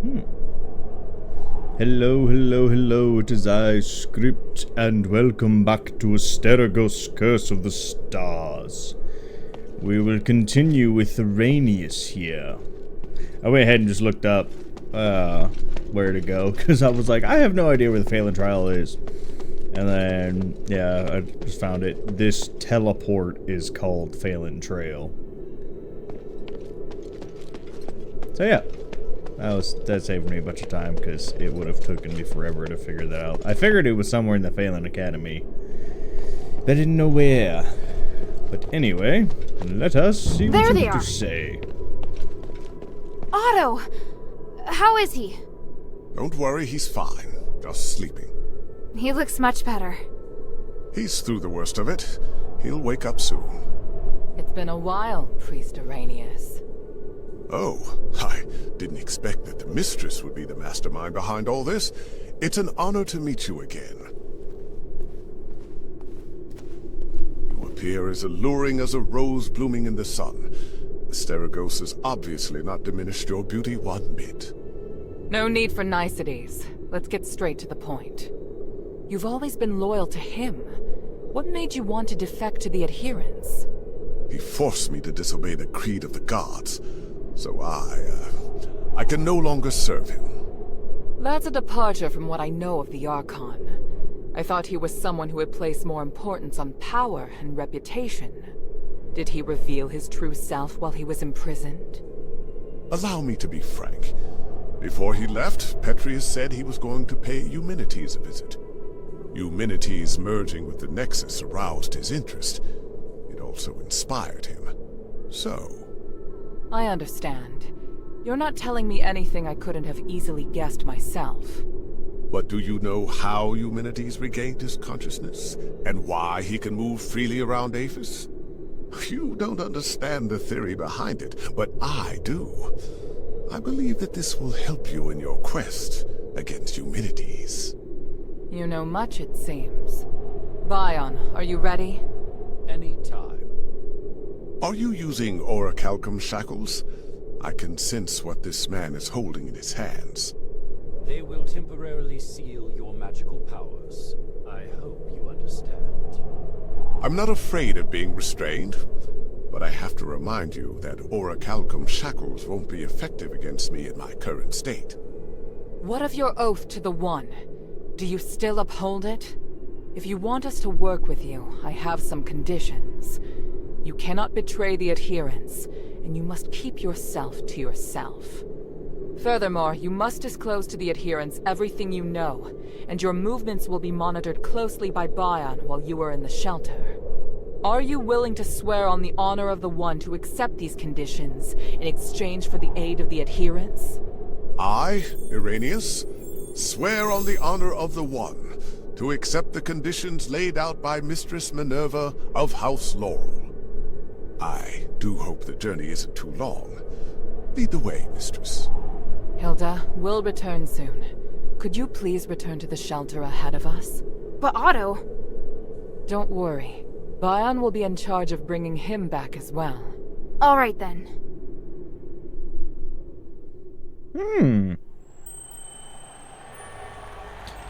Hello, hello, hello, it is I, Script, and welcome back to Asterigos, Curse of the Stars. We will continue with Asterigos here. I went ahead and just looked up where to go, because I was like, I have no idea where the Phelan Trial is. And then, yeah, I just found it. This teleport is called Phelan Trail. So yeah, that saved me a bunch of time, because it would have taken me forever to figure that out. I figured it was somewhere in the Phelan Academy, but I didn't know where. But anyway, let us see what you have to say. Otto! How is he? Don't worry, he's fine. Just sleeping. He looks much better. He's through the worst of it. He'll wake up soon. It's been a while, Priest Asterigos. Oh, I didn't expect that the mistress would be the mastermind behind all this. It's an honor to meet you again. You appear as alluring as a rose blooming in the sun. Asterigos has obviously not diminished your beauty one bit. No need for niceties. Let's get straight to the point. You've always been loyal to him. What made you want to defect to the adherents? He forced me to disobey the creed of the gods, so I can no longer serve him. That's a departure from what I know of the Archon. I thought he was someone who would place more importance on power and reputation. Did he reveal his true self while he was imprisoned? Allow me to be frank. Before he left, Petrius said he was going to pay Eumenides a visit. Eumenides merging with the Nexus aroused his interest. It also inspired him. So... I understand. You're not telling me anything I couldn't have easily guessed myself. But do you know how Eumenides regained his consciousness? And why he can move freely around Aphis? You don't understand the theory behind it, but I do. I believe that this will help you in your quest against Eumenides. You know much, it seems. Bion, are you ready? Any time. Are you using orichalcum shackles? I can sense what this man is holding in his hands. They will temporarily seal your magical powers. I hope you understand. I'm not afraid of being restrained, but I have to remind you that orichalcum shackles won't be effective against me in my current state. What of your oath to the One? Do you still uphold it? If you want us to work with you, I have some conditions. You cannot betray the adherents, and you must keep yourself to yourself. Furthermore, you must disclose to the adherents everything you know, and your movements will be monitored closely by Bion while you are in the shelter. Are you willing to swear on the honor of the One to accept these conditions in exchange for the aid of the adherents? I, Asterigos, swear on the honor of the One to accept the conditions laid out by Mistress Minerva of House Laurel. I do hope the journey isn't too long. Lead the way, Mistress. Hilda, we'll return soon. Could you please return to the shelter ahead of us? But Otto... Don't worry. Bion will be in charge of bringing him back as well. Alright then.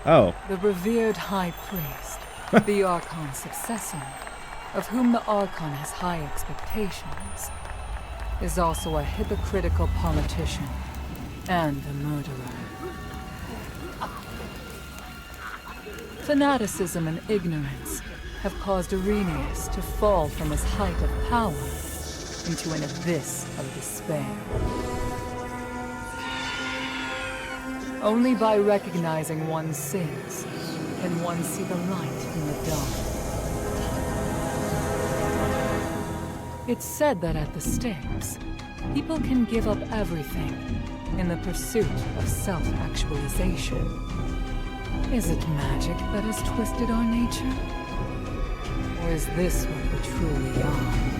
Oh. The revered High Priest, the Archon's successor, of whom the Archon has high expectations, is also a hypocritical politician and a murderer. Fanaticism and ignorance have caused Asterigos to fall from his height of power into an abyss of despair. Only by recognizing one's sins can one see the light in the dark. It's said that at the stakes, people can give up everything in the pursuit of self-actualization. Is it magic that has twisted our nature? Or is this what we truly are?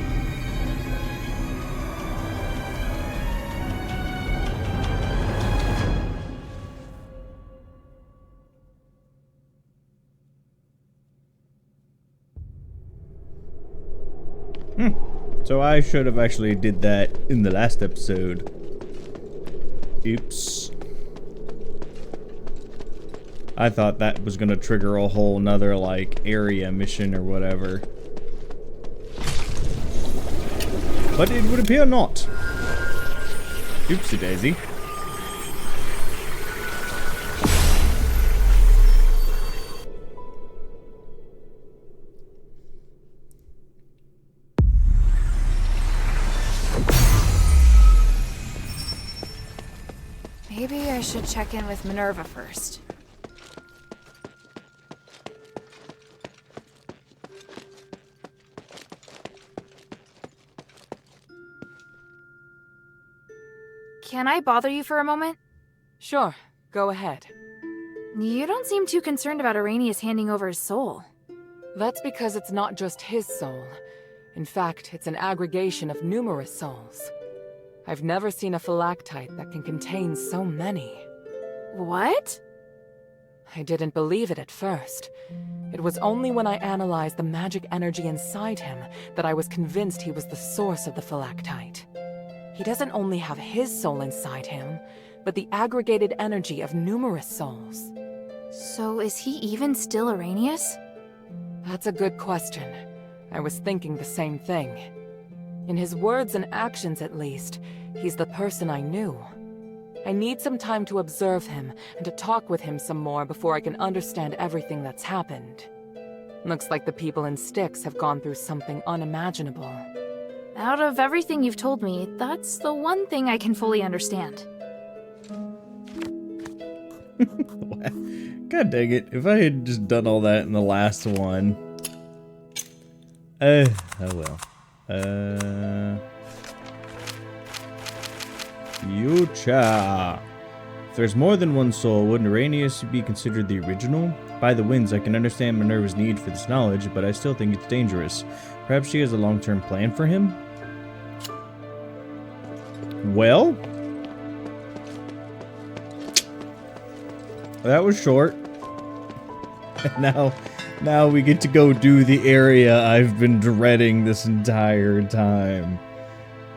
So I should have actually did that in the last episode. Oops. I thought that was gonna trigger a whole nother, like, area mission or whatever. But it would appear not. Oopsie daisy. Maybe I should check in with Minerva first. Can I bother you for a moment? Sure, go ahead. You don't seem too concerned about Arrhenius handing over his soul. That's because it's not just his soul. In fact, it's an aggregation of numerous souls. I've never seen a phylactite that can contain so many. What? I didn't believe it at first. It was only when I analyzed the magic energy inside him that I was convinced he was the source of the phylactite. He doesn't only have his soul inside him, but the aggregated energy of numerous souls. So is he even still Arrhenius? That's a good question. I was thinking the same thing. In his words and actions, at least, he's the person I knew. I need some time to observe him and to talk with him some more before I can understand everything that's happened. Looks like the people in Styx have gone through something unimaginable. Out of everything you've told me, that's the one thing I can fully understand. God dang it. If I had just done all that in the last one. Oh well. Yucha. If there's more than one soul, wouldn't Arrhenius be considered the original? By the winds, I can understand Minerva's need for this knowledge, but I still think it's dangerous. Perhaps she has a long-term plan for him? Well, that was short. And now we get to go do the area I've been dreading this entire time.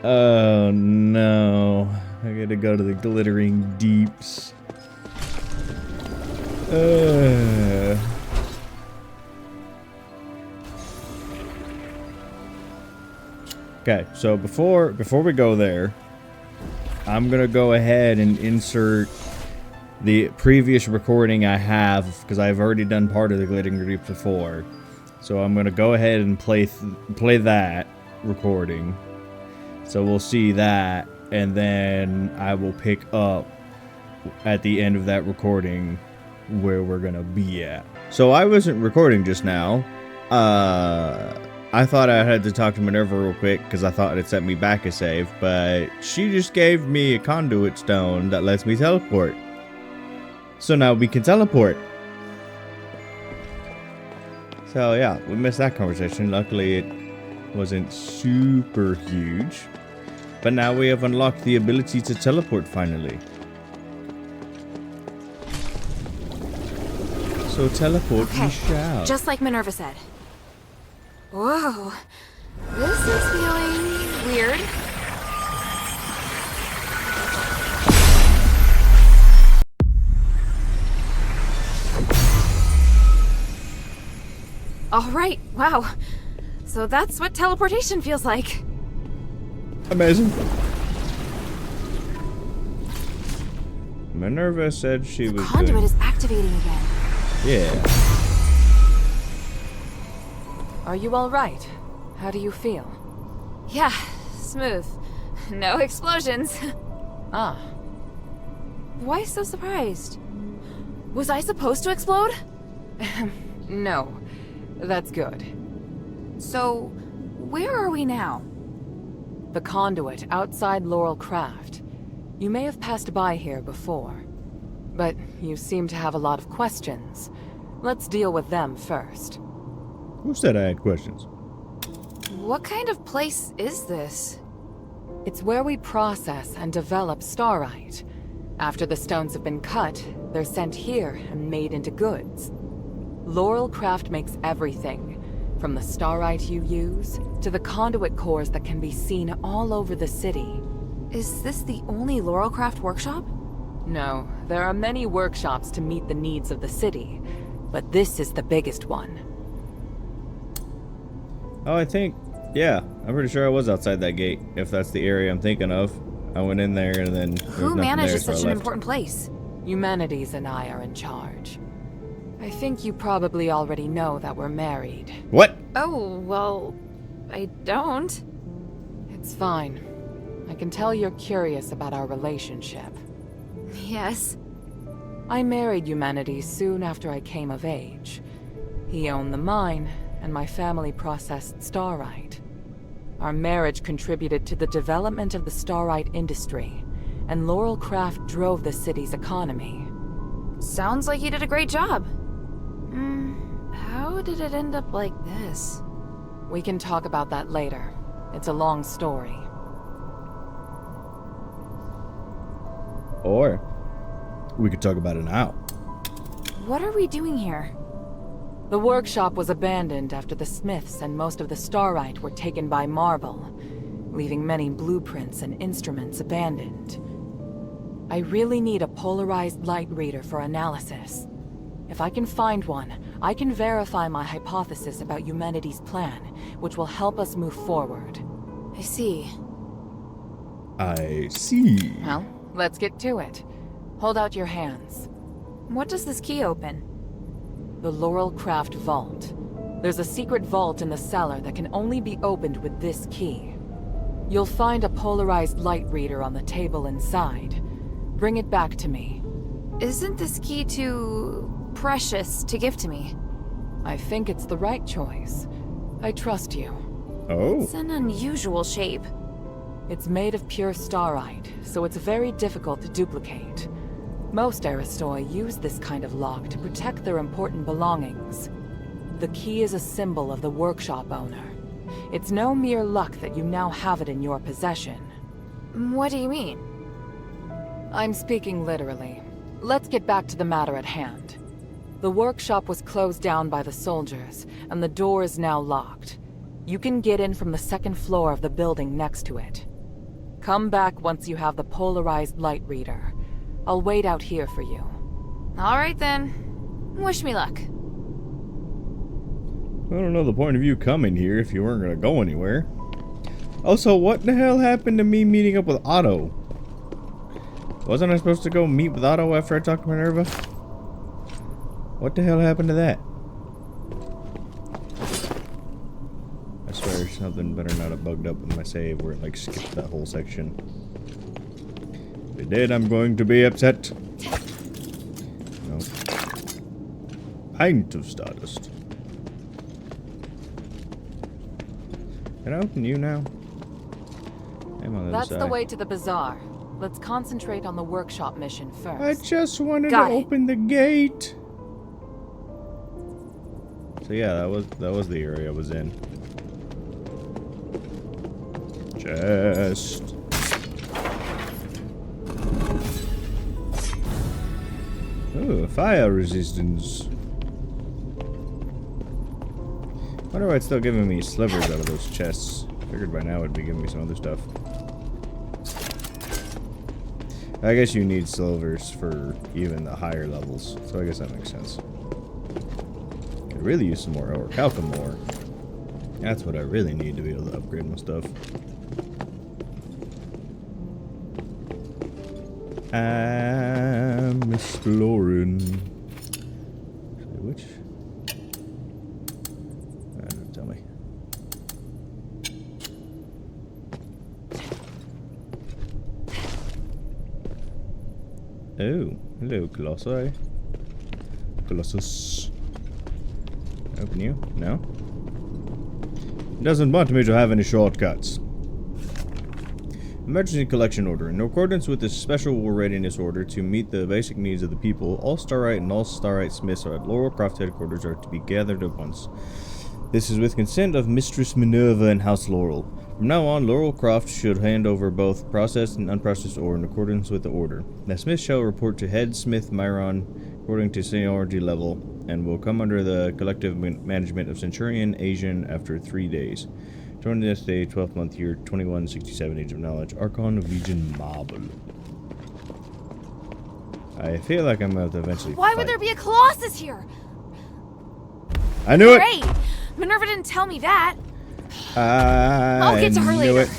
Oh no. I gotta go to the glittering deeps. Okay, so before we go there, I'm gonna go ahead and insert the previous recording I have, because I've already done part of the glittering deeps before. So I'm gonna go ahead and play that recording. So we'll see that, and then I will pick up at the end of that recording where we're gonna be at. So I wasn't recording just now. I thought I had to talk to Minerva real quick because I thought it sent me back a save, but she just gave me a conduit stone that lets me teleport. So now we can teleport. So yeah, we missed that conversation. Luckily it wasn't super huge. But now we have unlocked the ability to teleport finally. So teleport we shall. Just like Minerva said. Whoa, this is feeling weird. All right, wow. So that's what teleportation feels like. Amazing. Minerva said she was The conduit good. is activating again. Yeah. Are you all right? How do you feel? Yeah, smooth. No explosions. Ah, Why so surprised? Was I supposed to explode? no. That's good. So, where are we now? The conduit outside Laurel Craft. You may have passed by here before, but you seem to have a lot of questions. Let's deal with them first. Who said I had questions? What kind of place is this? It's where we process and develop starite. After the stones have been cut, they're sent here and made into goods. Laurel Craft makes everything, from the starite you use to the conduit cores that can be seen all over the city. Is this the only Laurelcraft workshop? No, there are many workshops to meet the needs of the city, but this is the biggest one. Oh, I think, yeah, I'm pretty sure I was outside that gate, if that's the area I'm thinking of. I went in there and then there was Who nothing there, manages so I such an left. important place? Humanities and I are in charge. I think you probably already know that we're married. What? Oh, well, I don't. It's fine. I can tell you're curious about our relationship. Yes. I married Humanities soon after I came of age. He owned the mine, and my family processed starite. Our marriage contributed to the development of the starite industry, and Laurel Craft drove the city's economy. Sounds like you did a great job. How did it end up like this? We can talk about that later. It's a long story. Or we could talk about it now. What are we doing here? The workshop was abandoned after the Smiths and most of the starite were taken by Marble, leaving many blueprints and instruments abandoned. I really need a polarized light reader for analysis. If I can find one, I can verify my hypothesis about humanity's plan, which will help us move forward. I see. I see. Well, let's get to it. Hold out your hands. What does this key open? The Laurel Craft Vault. There's a secret vault in the cellar that can only be opened with this key. You'll find a polarized light reader on the table inside. Bring it back to me. Isn't this key too precious to give to me? I think it's the right choice. I trust you. Oh. It's an unusual shape. It's made of pure starite, so it's very difficult to duplicate. Most Aristoi use this kind of lock to protect their important belongings. The key is a symbol of the workshop owner. It's no mere luck that you now have it in your possession. What do you mean? I'm speaking literally. Let's get back to the matter at hand. The workshop was closed down by the soldiers, and the door is now locked. You can get in from the second floor of the building next to it. Come back once you have the polarized light reader. I'll wait out here for you. All right then. Wish me luck. I don't know the point of you coming here if you weren't gonna go anywhere. Also, what the hell happened to me meeting up with Otto? Wasn't I supposed to go meet with Otto after I talked to Minerva? What the hell happened to that? I swear something better not have bugged up with my save where it like skipped that whole section. If it did, I'm going to be upset. No. Pint of Stardust. Can I open you now? I'm on the That's other the side. way to the bazaar. Let's concentrate on the workshop mission first. I just wanted Got to it. open the gate. So yeah, that was the area I was in. Chest. Ooh, fire resistance. Wonder why it's still giving me slivers out of those chests. Figured by now it'd be giving me some other stuff. I guess you need silvers for even the higher levels, so I guess that makes sense. Could really use some more orichalcum ore. That's what I really need to be able to upgrade my stuff. I'm exploring. Which? Tell me. Oh, hello, Colossi. Colossus. Open you? No? It doesn't want me to have any shortcuts. Emergency collection order. In accordance with this special war readiness order to meet the basic needs of the people, all starite and all starite smiths at Laurel Craft headquarters are to be gathered at once. This is with consent of Mistress Minerva and House Laurel. From now on, Laurel Craft should hand over both processed and unprocessed ore in accordance with the order. The smith shall report to head smith Myron according to seniority level, and will come under the collective management of Centurion Asian after 3 days. 20th day, 12th month year, 2167 age of knowledge, Archon of Legion Marble. I feel like I'm about to eventually Why fight. would there be a Colossus here? I knew it! Great! Minerva didn't tell me that. I'll get to her later. It.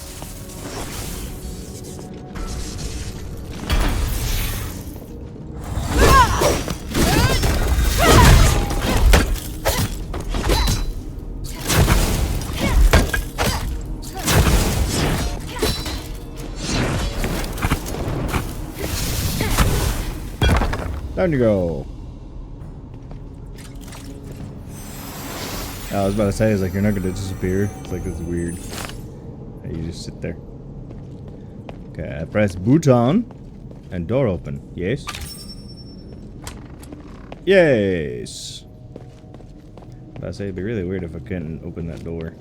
Down you go. I was about to say, it's like you're not gonna disappear. It's like it's weird. You just sit there. Okay, I press button and door open. Yes. Yes. I was about to say it'd be really weird if I couldn't open that door.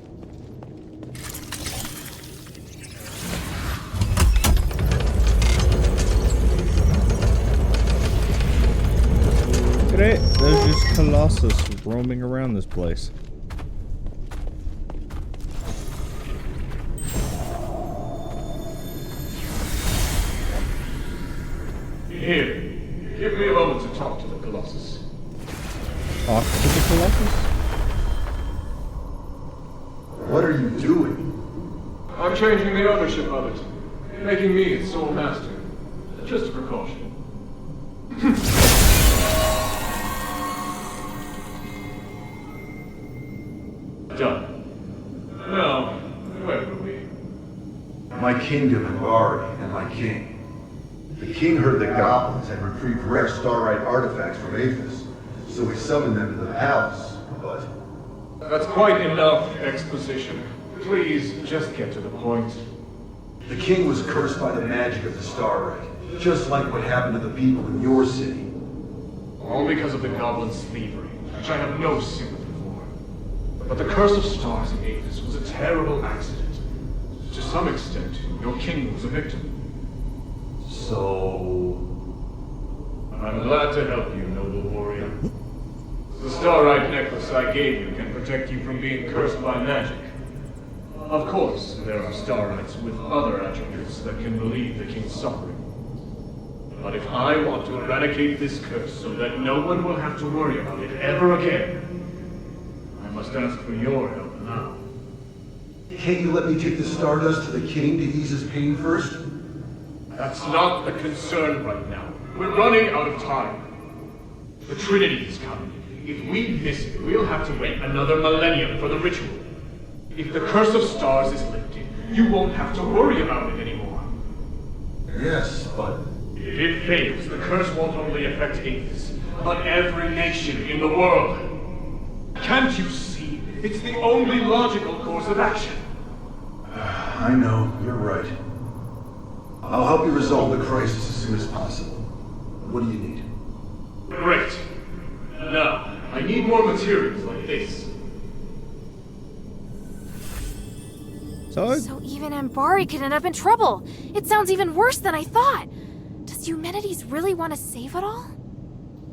Great, there's just Colossus roaming around this place. Here, give me a moment to talk to the Colossus. Talk to the Colossus? What are you doing? I'm changing the ownership of it, making me its sole master. Just a precaution. Done. Now, where were we? My kingdom and Bari and my king. The king heard the goblins had retrieved rare starlight artifacts from Aphis, so he summoned them to the palace, but... That's quite enough exposition. Please, just get to the point. The king was cursed by the magic of the starlight, just like what happened to the people in your city. All because of the goblin's thievery, which I have no sympathy for. But the curse of stars in Aphis was a terrible accident. To some extent, your king was a victim. So... I'm glad to help you, noble warrior. The starlight necklace I gave you can protect you from being cursed by magic. Of course, there are starlights with other attributes that can relieve the king's suffering. But if I want to eradicate this curse so that no one will have to worry about it ever again, I must ask for your help now. Can't you let me take the stardust to the king to ease his pain first? That's not the concern right now. We're running out of time. The Trinity is coming. If we miss it, we'll have to wait another millennium for the ritual. If the curse of stars is lifted, you won't have to worry about it anymore. Yes, but... If it fails, the curse won't only affect Aphis, but every nation in the world. Can't you see? It's the only logical course of action. I know, you're right. I'll help you resolve the crisis as soon as possible. What do you need? Great. Now, I need more materials like this. So even Ambari could end up in trouble. It sounds even worse than I thought. Does Eumenides really want to save it all?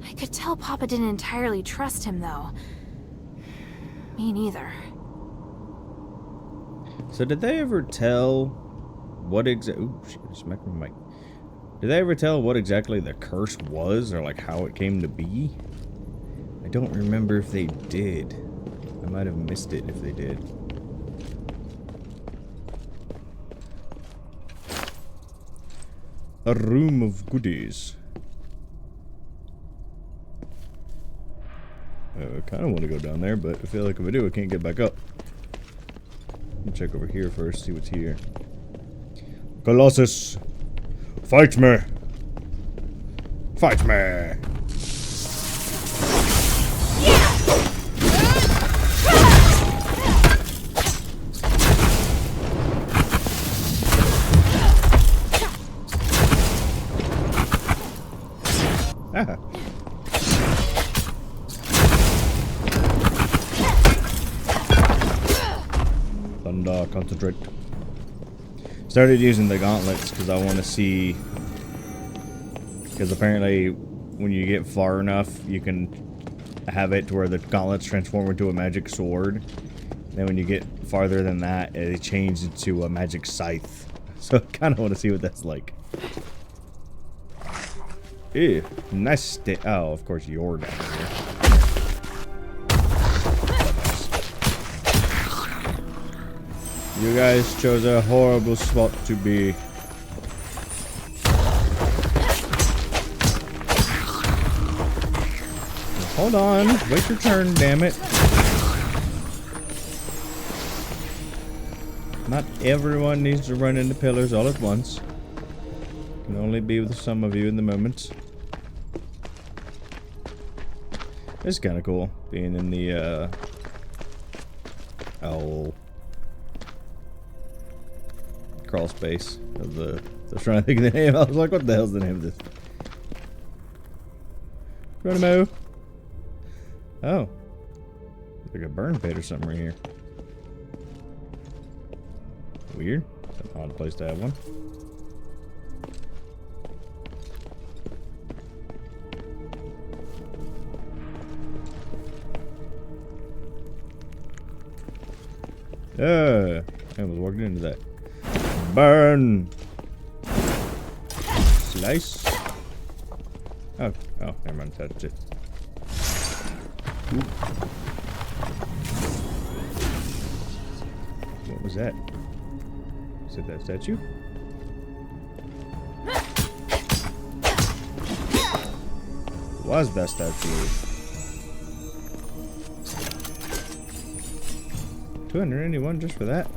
I could tell Papa didn't entirely trust him, though. Me neither. So did they ever tell what exactly... Ooh, shit, I smacked my mic. Did they ever tell what exactly the curse was, or like how it came to be? I don't remember if they did. I might have missed it if they did. A room of goodies. I kind of want to go down there, but I feel like if I do, I can't get back up. Let me check over here first, see what's here. Colossus, fight me! Fight me! Ah. Thunder, concentrate. Started using the gauntlets because I want to see. Because apparently, when you get far enough, you can have it to where the gauntlets transform into a magic sword. Then when you get farther than that, it changes into a magic scythe. So I kind of want to see what that's like. Ew, nice oh, of course you're down here. You guys chose a horrible spot to be. Hold on, wait your turn, damn it. Not everyone needs to run into pillars all at once. Can only be with some of you in the moment. It's kind of cool being in the crawl space of the. I was trying to think of the name. I was like, what the hell's the name of this? Geronimo. Oh, like a burn pit or something right here. Weird. That's an odd place to have one. I was walking into that. Burn! Slice. Oh, never mind, touched it. Ooh. What was that? Is it that statue? Was that statue? 281 just for that?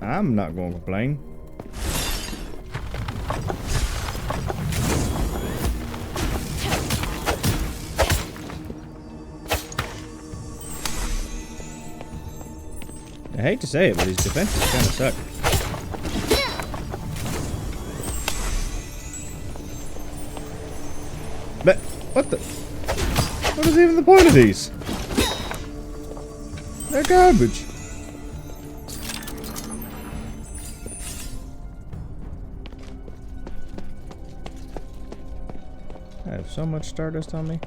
I'm not going to complain. I hate to say it, but his defenses kind of suck. But what the? What is even the point of these? They're garbage. I have so much stardust on me.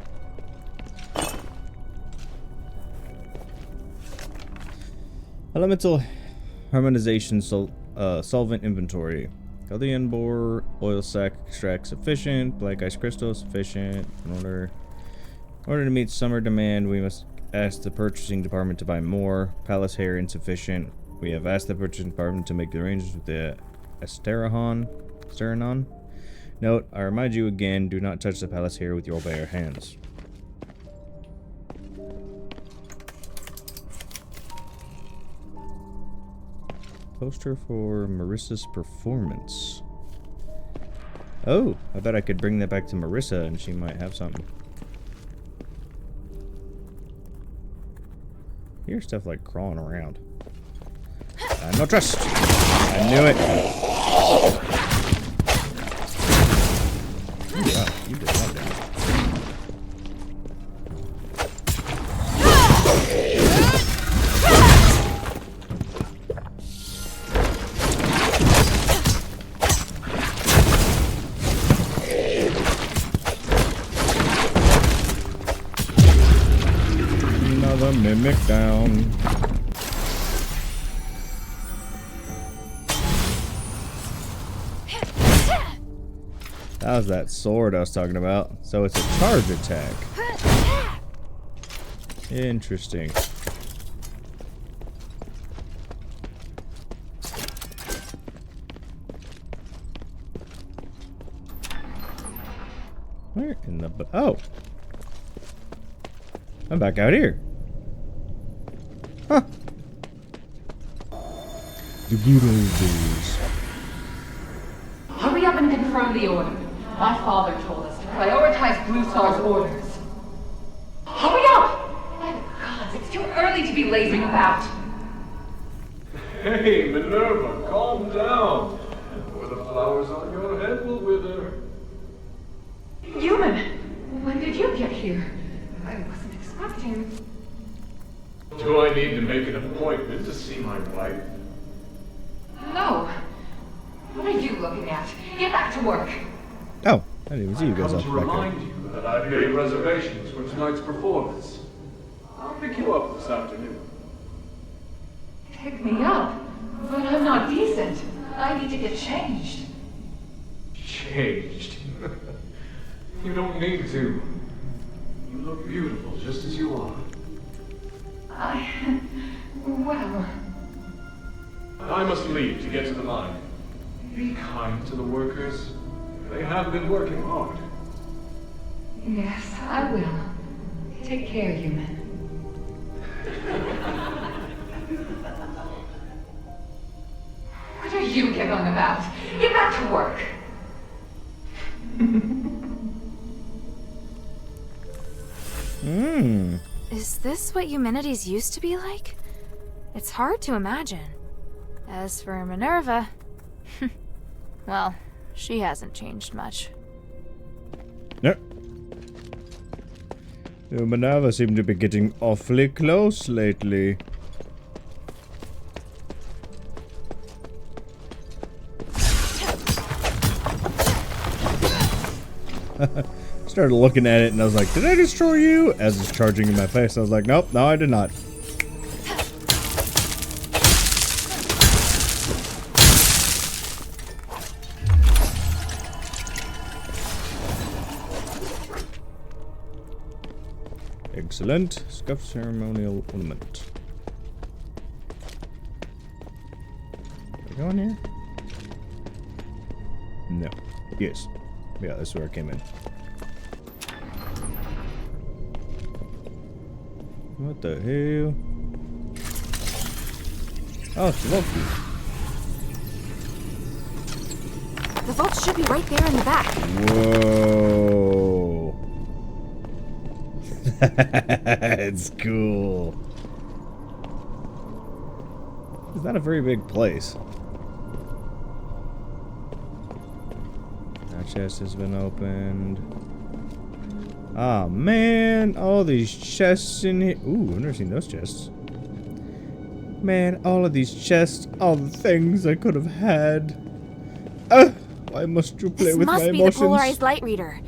Elemental harmonization solvent inventory. Galdean bore, oil sac extract sufficient, black ice crystal sufficient. In order to meet summer demand, we must ask the purchasing department to buy more. Palace hair insufficient. We have asked the purchasing department to make the arrangements with the Asterigos. Note, I remind you again, do not touch the palace hair with your bare hands. Poster for Marissa's performance. Oh, I bet I could bring that back to Marissa and she might have something. Here's stuff like crawling around. No trust. I knew it. Oh, wow, you did that damage. Another mimic down. That was that sword I was talking about. So it's a charge attack. Interesting. Where in the oh. I'm back out here. Huh. The good old days. Hurry up and confirm the order. My father told us to prioritize Blue Star's orders. Hurry up! My gods, it's too early to be lazing about. Hey, Minerva, calm down. Or the flowers on your head will wither. Human, when did you get here? I wasn't expecting. Do I need to make an appointment to see my wife? No. What are you looking at? Get back to work. Oh, I didn't even see you guys Come off to back there. remind you that I've made reservations for tonight's performance. I'll pick you up this afternoon. Pick me up? But I'm not decent. I need to get changed. changed. You don't need to. You look beautiful just as you are. Well... I must leave to get to the mine. Be kind to the workers. They have been working hard. Yes, I will. Take care, human. What are you giggling about? Get back to work. Is this what humanities used to be like? It's hard to imagine. As for Minerva... well, she hasn't changed much. No. Minerva seemed to be getting awfully close lately. Started looking at it and I was like, did I destroy you? As it's charging in my face, I was like, nope, no I did not. Excellent. Scuff ceremonial ornament. Are we going here? No. Yes. Yeah, that's where I came in. What the hell? Oh, it's the vault key. The vault should be right there in the back. Whoa. That's cool. It's not a very big place. That chest has been opened. Ah, man. All these chests in here. Ooh, I've never seen those chests. Man, all of these chests. All the things I could have had. Why must you play with my emotions? This must be the polarized light reader.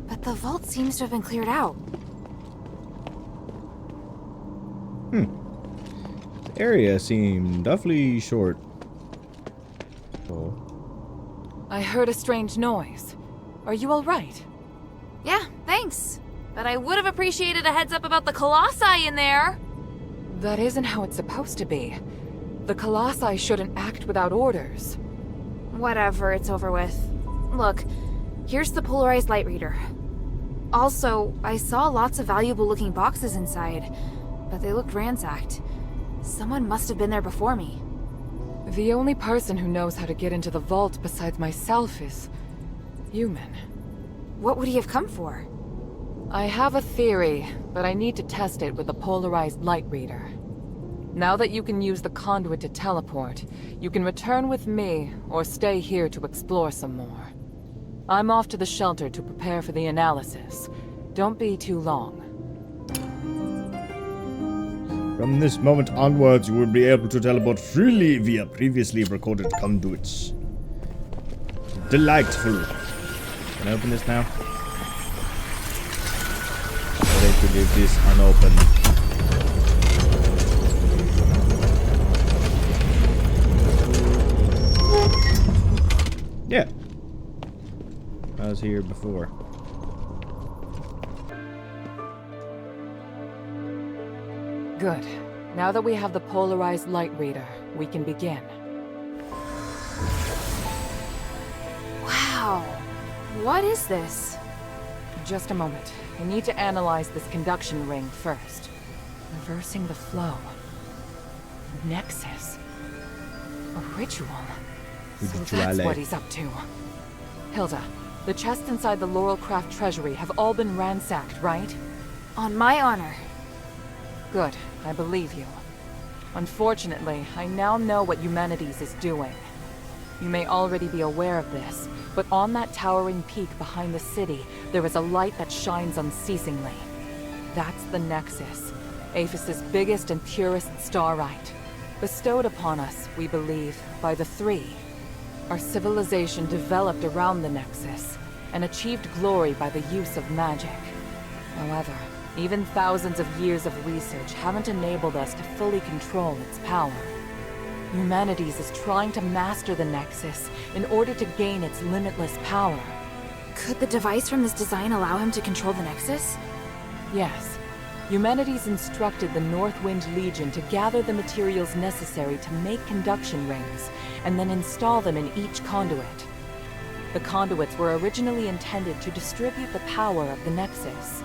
But the vault seems to have been cleared out. The area seemed awfully short. Oh. I heard a strange noise. Are you alright? Yeah, thanks. But I would have appreciated a heads up about the Colossi in there. That isn't how it's supposed to be. The Colossi shouldn't act without orders. Whatever, it's over with. Look, here's the polarized light reader. Also, I saw lots of valuable looking boxes inside, but they looked ransacked. Someone must have been there before me. The only person who knows how to get into the vault besides myself is... human. What would he have come for? I have a theory, but I need to test it with the polarized light reader. Now that you can use the conduit to teleport, you can return with me, or stay here to explore some more. I'm off to the shelter to prepare for the analysis. Don't be too long. From this moment onwards, you will be able to teleport freely via previously recorded conduits. Delightful. Can I open this now? Or they could leave this unopened. Yeah. I was here before. Good. Now that we have the polarized light reader, we can begin. Wow. What is this? Just a moment. I need to analyze this conduction ring first. Reversing the flow. Nexus. A ritual. So that's what he's up to. Hilda, the chests inside the Laurelcraft treasury have all been ransacked, right? On my honor. Good. I believe you. Unfortunately, I now know what Humanities is doing. You may already be aware of this, but on that towering peak behind the city, there is a light that shines unceasingly. That's the Nexus, Aphis's biggest and purest starlight. Bestowed upon us, we believe, by the Three. Our civilization developed around the Nexus, and achieved glory by the use of magic. However, even thousands of years of research haven't enabled us to fully control its power. Humanities is trying to master the Nexus in order to gain its limitless power. Could the device from this design allow him to control the Nexus? Yes. Humanities instructed the Northwind Legion to gather the materials necessary to make conduction rings, and then install them in each conduit. The conduits were originally intended to distribute the power of the Nexus.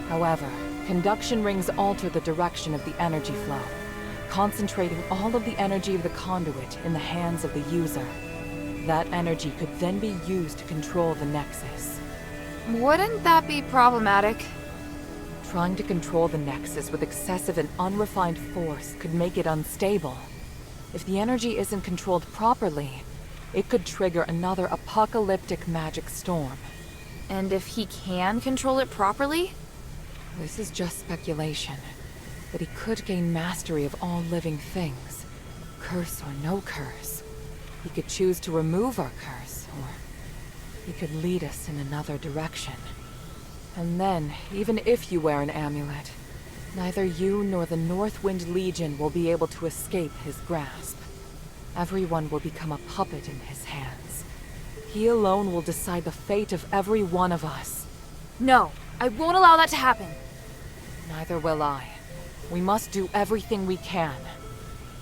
However, conduction rings alter the direction of the energy flow, concentrating all of the energy of the conduit in the hands of the user. That energy could then be used to control the Nexus. Wouldn't that be problematic? Trying to control the Nexus with excessive and unrefined force could make it unstable. If the energy isn't controlled properly, it could trigger another apocalyptic magic storm. And if he can control it properly? This is just speculation, but he could gain mastery of all living things, curse or no curse. He could choose to remove our curse, or he could lead us in another direction. And then, even if you wear an amulet, neither you nor the Northwind Legion will be able to escape his grasp. Everyone will become a puppet in his hands. He alone will decide the fate of every one of us. No, I won't allow that to happen. Neither will I. We must do everything we can.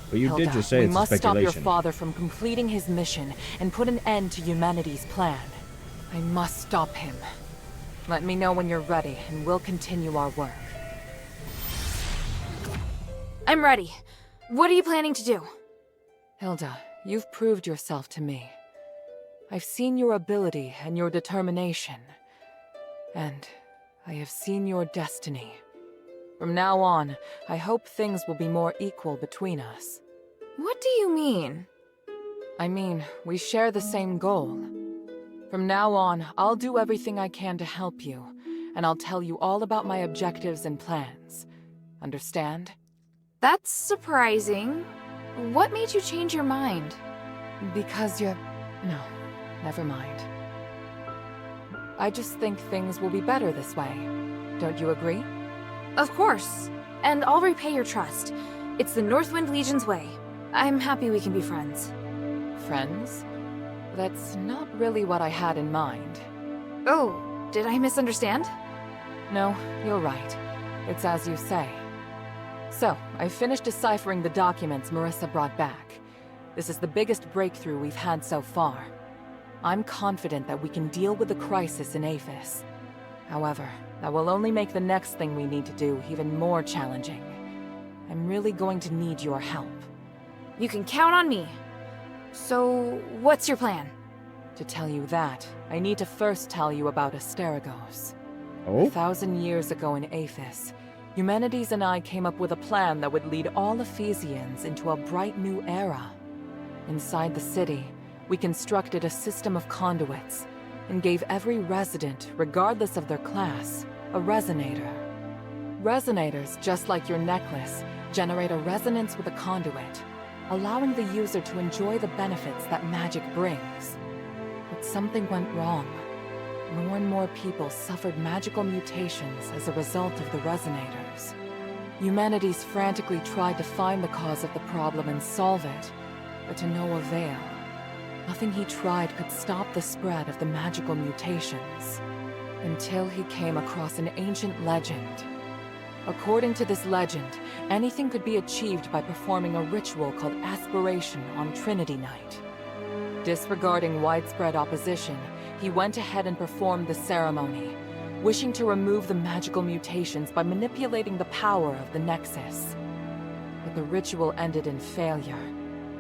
But you Hilda, did just say we it's must a stop your speculation. father from completing his mission and put an end to humanity's plan. I must stop him. Let me know when you're ready, and we'll continue our work. I'm ready. What are you planning to do? Hilda, you've proved yourself to me. I've seen your ability and your determination. And I have seen your destiny. From now on, I hope things will be more equal between us. What do you mean? I mean, we share the same goal. From now on, I'll do everything I can to help you, and I'll tell you all about my objectives and plans. Understand? That's surprising. What made you change your mind? Because you're... No, never mind. I just think things will be better this way. Don't you agree? Of course. And I'll repay your trust. It's the Northwind Legion's way. I'm happy we can be friends. Friends? That's not really what I had in mind. Oh, did I misunderstand? No, you're right. It's as you say. So, I finished deciphering the documents Marissa brought back. This is the biggest breakthrough we've had so far. I'm confident that we can deal with the crisis in Aphis. However, that will only make the next thing we need to do even more challenging. I'm really going to need your help. You can count on me. So, what's your plan? To tell you that, I need to first tell you about Asterigos. Oh? 1,000 years ago in Aphis, Humanities and I came up with a plan that would lead all Ephesians into a bright new era. Inside the city, we constructed a system of conduits, and gave every resident, regardless of their class, a resonator. Resonators, just like your necklace, generate a resonance with a conduit, allowing the user to enjoy the benefits that magic brings. But something went wrong. More and more people suffered magical mutations as a result of the resonators. Humanities frantically tried to find the cause of the problem and solve it, but to no avail. Nothing he tried could stop the spread of the magical mutations, until he came across an ancient legend. According to this legend, anything could be achieved by performing a ritual called Aspiration on Trinity Night. Disregarding widespread opposition, he went ahead and performed the ceremony, wishing to remove the magical mutations by manipulating the power of the Nexus. But the ritual ended in failure.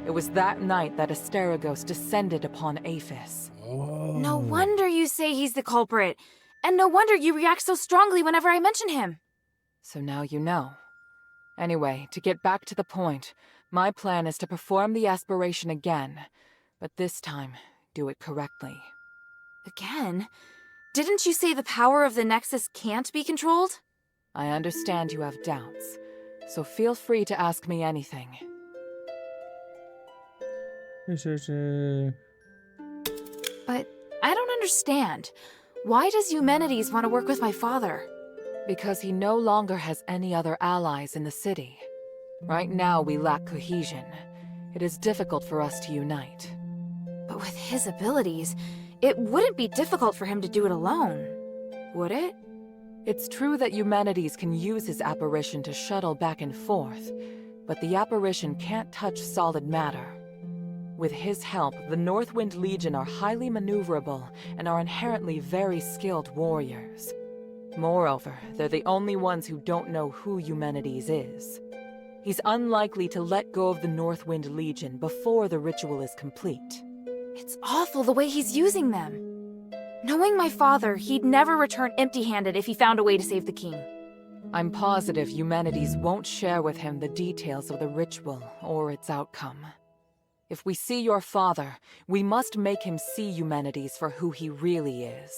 It was that night that Asterigos descended upon Aphis. No wonder you say he's the culprit. And no wonder you react so strongly whenever I mention him. So now you know. Anyway, to get back to the point, my plan is to perform the aspiration again, but this time, do it correctly. Again? Didn't you say the power of the Nexus can't be controlled? I understand you have doubts, so feel free to ask me anything. But I don't understand. Why does Humanities want to work with my father? Because he no longer has any other allies in the city. Right now we lack cohesion. It is difficult for us to unite. But with his abilities, it wouldn't be difficult for him to do it alone, would it? It's true that Eumenides can use his apparition to shuttle back and forth, but the apparition can't touch solid matter. With his help, the Northwind Legion are highly maneuverable and are inherently very skilled warriors. Moreover, they're the only ones who don't know who Eumenides is. He's unlikely to let go of the Northwind Legion before the ritual is complete. It's awful the way he's using them. Knowing my father, he'd never return empty-handed if he found a way to save the king. I'm positive Eumenides won't share with him the details of the ritual or its outcome. If we see your father, we must make him see Eumenides for who he really is.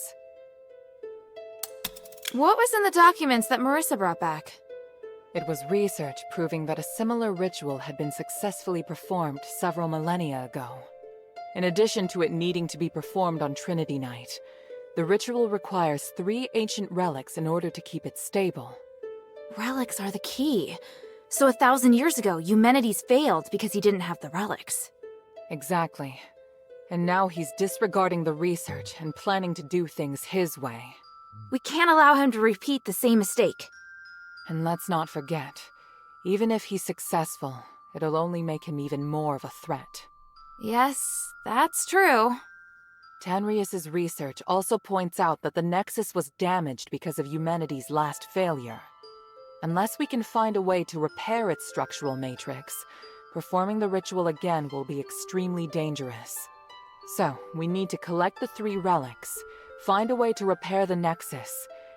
What was in the documents that Marissa brought back? It was research proving that a similar ritual had been successfully performed several millennia ago. In addition to it needing to be performed on Trinity Night, the ritual requires 3 ancient relics in order to keep it stable. Relics are the key. So 1,000 years ago, Eumenides failed because he didn't have the relics. Exactly. And now he's disregarding the research and planning to do things his way. We can't allow him to repeat the same mistake. And let's not forget, even if he's successful, it'll only make him even more of a threat. Yes, that's true. Tanrius's research also points out that the Nexus was damaged because of Eumenides' last failure. Unless we can find a way to repair its structural matrix, performing the ritual again will be extremely dangerous. So, we need to collect the 3 relics, find a way to repair the Nexus,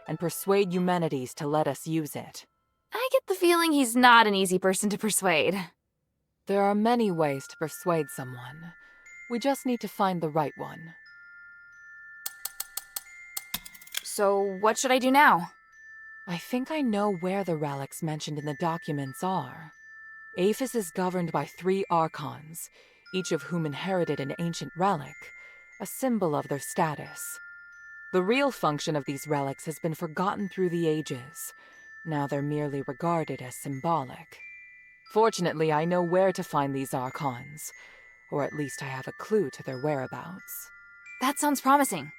and persuade Eumenides to let us use it. I get the feeling he's not an easy person to persuade. There are many ways to persuade someone. We just need to find the right one. So, what should I do now? I think I know where the relics mentioned in the documents are. Aphis is governed by 3 archons, each of whom inherited an ancient relic, a symbol of their status. The real function of these relics has been forgotten through the ages. Now they're merely regarded as symbolic. Fortunately, I know where to find these archons, or at least I have a clue to their whereabouts. That sounds promising.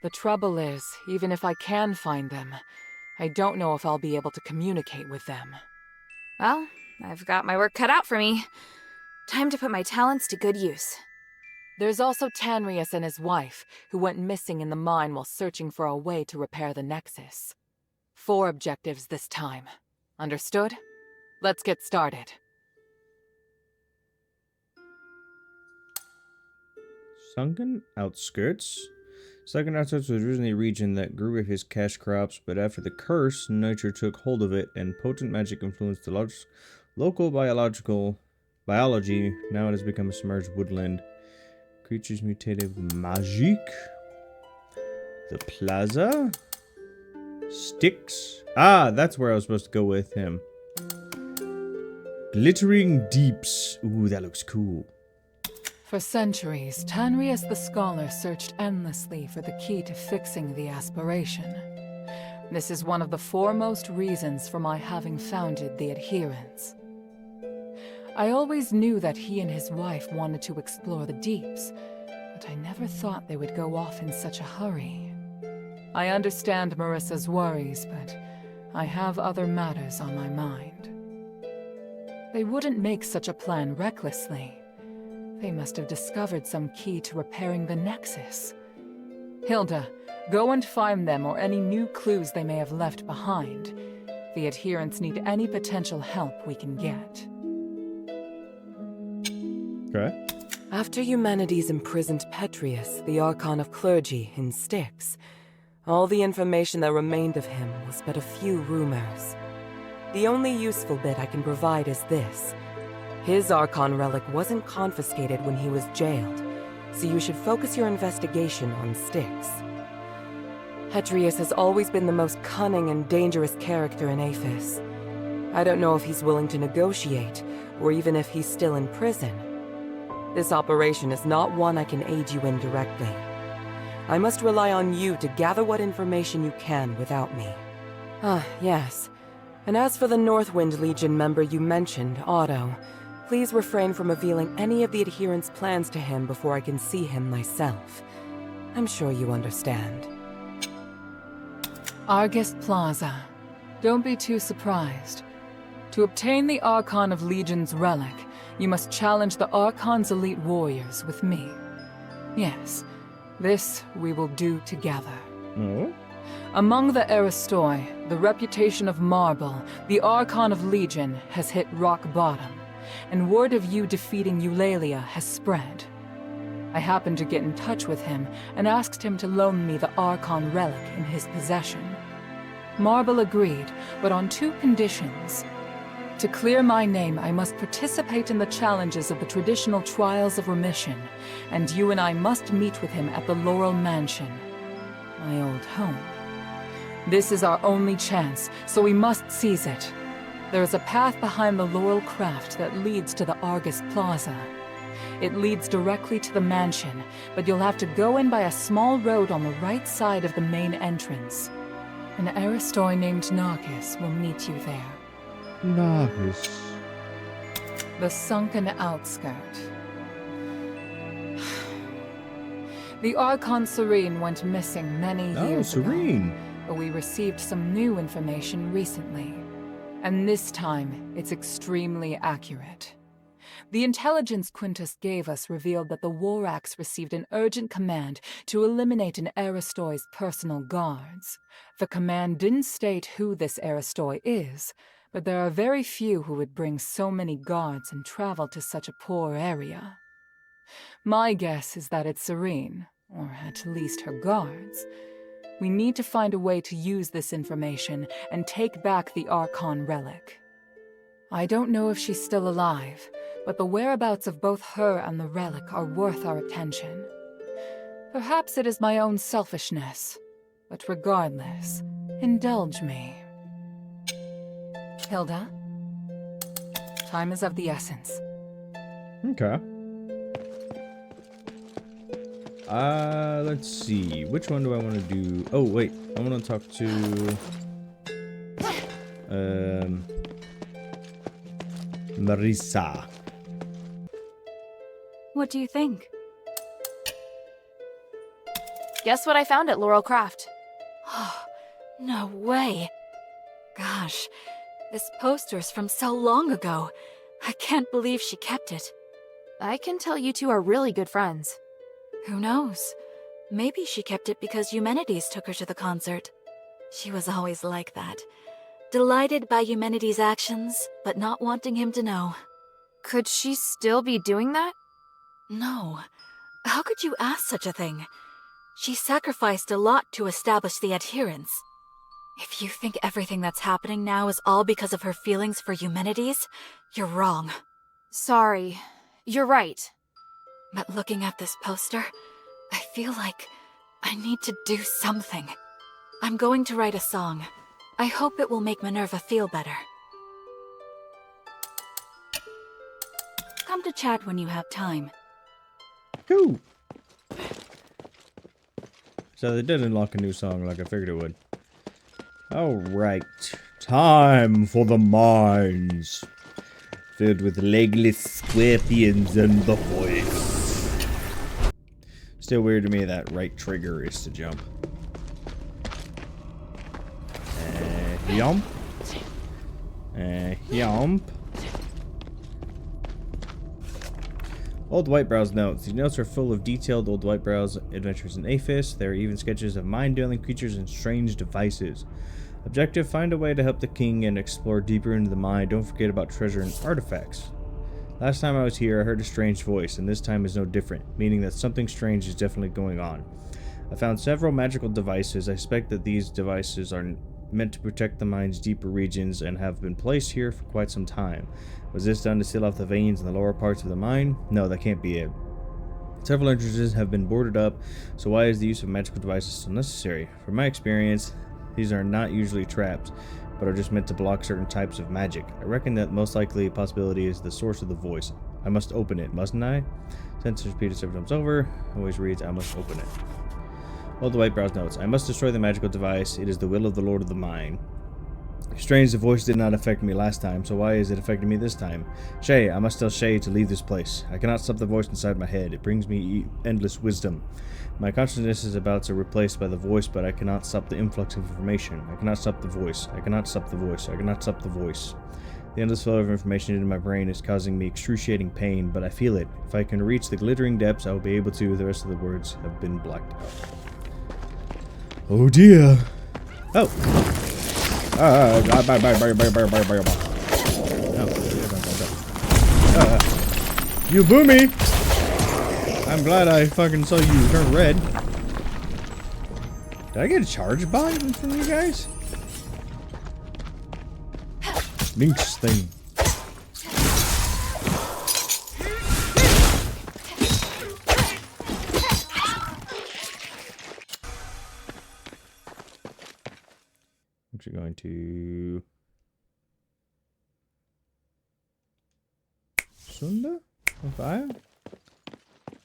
The trouble is, even if I can find them, I don't know if I'll be able to communicate with them. Well, I've got my work cut out for me. Time to put my talents to good use. There's also Tanrius and his wife, who went missing in the mine while searching for a way to repair the Nexus. 4 objectives this time. Understood? Let's get started. Sunken Outskirts? Sunken Outskirts was originally a region that grew with his cash crops, but after the curse, nature took hold of it and potent magic influenced the local biology. Now it has become a submerged woodland. Creatures mutated with magic. The plaza? Styx? Ah, that's where I was supposed to go with him. Glittering Deeps. Ooh, that looks cool. For centuries, Tanrius the Scholar searched endlessly for the key to fixing the aspiration. This is one of the foremost reasons for my having founded the Adherents. I always knew that he and his wife wanted to explore the deeps, but I never thought they would go off in such a hurry. I understand Marissa's worries, but I have other matters on my mind. They wouldn't make such a plan recklessly. They must have discovered some key to repairing the Nexus. Hilda, go and find them or any new clues they may have left behind. The Adherents need any potential help we can get. Okay. After Eumenides imprisoned Petrius, the Archon of Clergy, in Styx, all the information that remained of him was but a few rumors. The only useful bit I can provide is this. His Archon relic wasn't confiscated when he was jailed, so you should focus your investigation on Styx. Petrius has always been the most cunning and dangerous character in Aphis. I don't know if he's willing to negotiate, or even if he's still in prison. This operation is not one I can aid you in directly. I must rely on you to gather what information you can without me. Ah, yes. And as for the Northwind Legion member you mentioned, Otto, Please refrain from revealing any of the adherents' plans to him before I can see him myself. I'm sure you understand. Argus Plaza. Don't be too surprised. To obtain the Archon of Legion's relic, you must challenge the Archon's elite warriors with me. Yes, this we will do together. No? Among the Aristoi, the reputation of Marble, the Archon of Legion, has hit rock bottom, and word of you defeating Eulalia has spread. I happened to get in touch with him and asked him to loan me the Archon relic in his possession. Marble agreed, but on 2 conditions. To clear my name, I must participate in the challenges of the traditional Trials of Remission, and you and I must meet with him at the Laurel Mansion, my old home. This is our only chance, so we must seize it. There is a path behind the Laurel Craft that leads to the Argus Plaza. It leads directly to the mansion, but you'll have to go in by a small road on the right side of the main entrance. An Aristoi named Narcus will meet you there. Nice. The sunken outskirt. The Archon Serene went missing many years ago. Serene. But we received some new information recently. And this time, it's extremely accurate. The intelligence Quintus gave us revealed that the Warax received an urgent command to eliminate an Aristoi's personal guards. The command didn't state who this Aristoi is, but there are very few who would bring so many guards and travel to such a poor area. My guess is that it's Serene, or at least her guards. We need to find a way to use this information and take back the Archon relic. I don't know if she's still alive, but the whereabouts of both her and the relic are worth our attention. Perhaps it is my own selfishness, but regardless, indulge me. Hilda? Time is of the essence. Okay. Let's see. Which one do I want to do? Oh, wait. I want to talk to... Marisa. What do you think? Guess what I found at Laurel Craft? Oh, no way. Gosh, this poster's from so long ago. I can't believe she kept it. I can tell you two are really good friends. Who knows? Maybe she kept it because Eumenides took her to the concert. She was always like that. Delighted by Eumenides' actions, but not wanting him to know. Could she still be doing that? No. How could you ask such a thing? She sacrificed a lot to establish the adherents. If you think everything that's happening now is all because of her feelings for Eumenides, you're wrong. Sorry. You're right. But looking at this poster, I feel like I need to do something. I'm going to write a song. I hope it will make Minerva feel better. Come to chat when you have time. Cool. So they did unlock a new song like I figured it would. Alright. Time for the mines. Filled with legless scorpions and the voice. Still weird to me that right trigger is to jump. Yomp. Yomp. Old Whitebrow's notes. These notes are full of detailed Old Whitebrow's adventures in Aphis. There are even sketches of mind-dealing creatures and strange devices. Objective, find a way to help the king and explore deeper into the mine. Don't forget about treasure and artifacts. Last time I was here, I heard a strange voice, and this time is no different, meaning that something strange is definitely going on. I found several magical devices. I suspect that these devices are meant to protect the mine's deeper regions and have been placed here for quite some time. Was this done to seal off the veins in the lower parts of the mine? No, that can't be it. Several entrances have been boarded up, so why is the use of magical devices still necessary? From my experience, these are not usually traps, but are just meant to block certain types of magic. I reckon that most likely a possibility is the source of the voice. I must open it, mustn't I? Sentence repeated several times over. Always reads, I must open it. Old Whitebrow's notes. I must destroy the magical device. It is the will of the Lord of the Mine. Strange, the voice did not affect me last time, so why is it affecting me this time? Shay, I must tell Shay to leave this place. I cannot stop the voice inside my head. It brings me endless wisdom. My consciousness is about to be replaced by the voice, but I cannot stop the influx of information. I cannot stop the voice. I cannot stop the voice. I cannot stop the voice. The endless flow of information into my brain is causing me excruciating pain, but I feel it. If I can reach the glittering depths, I will be able to. The rest of the words have been blacked out. Oh dear. Oh. You boo me! I'm glad I fucking saw you turn red. Did I get a charge bond from you guys? Minx thing. I'm actually going to Sunda? Fire?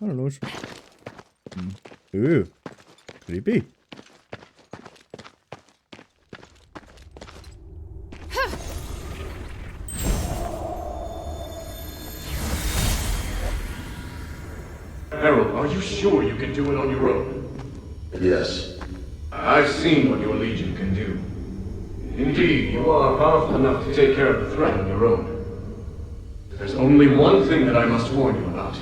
I don't know which one. Ooh. Creepy. Harold, are you sure you can do it on your own? Yes. I've seen what your Legion can do. Indeed, you are powerful enough to take care of the threat on your own. There's only one thing that I must warn you about.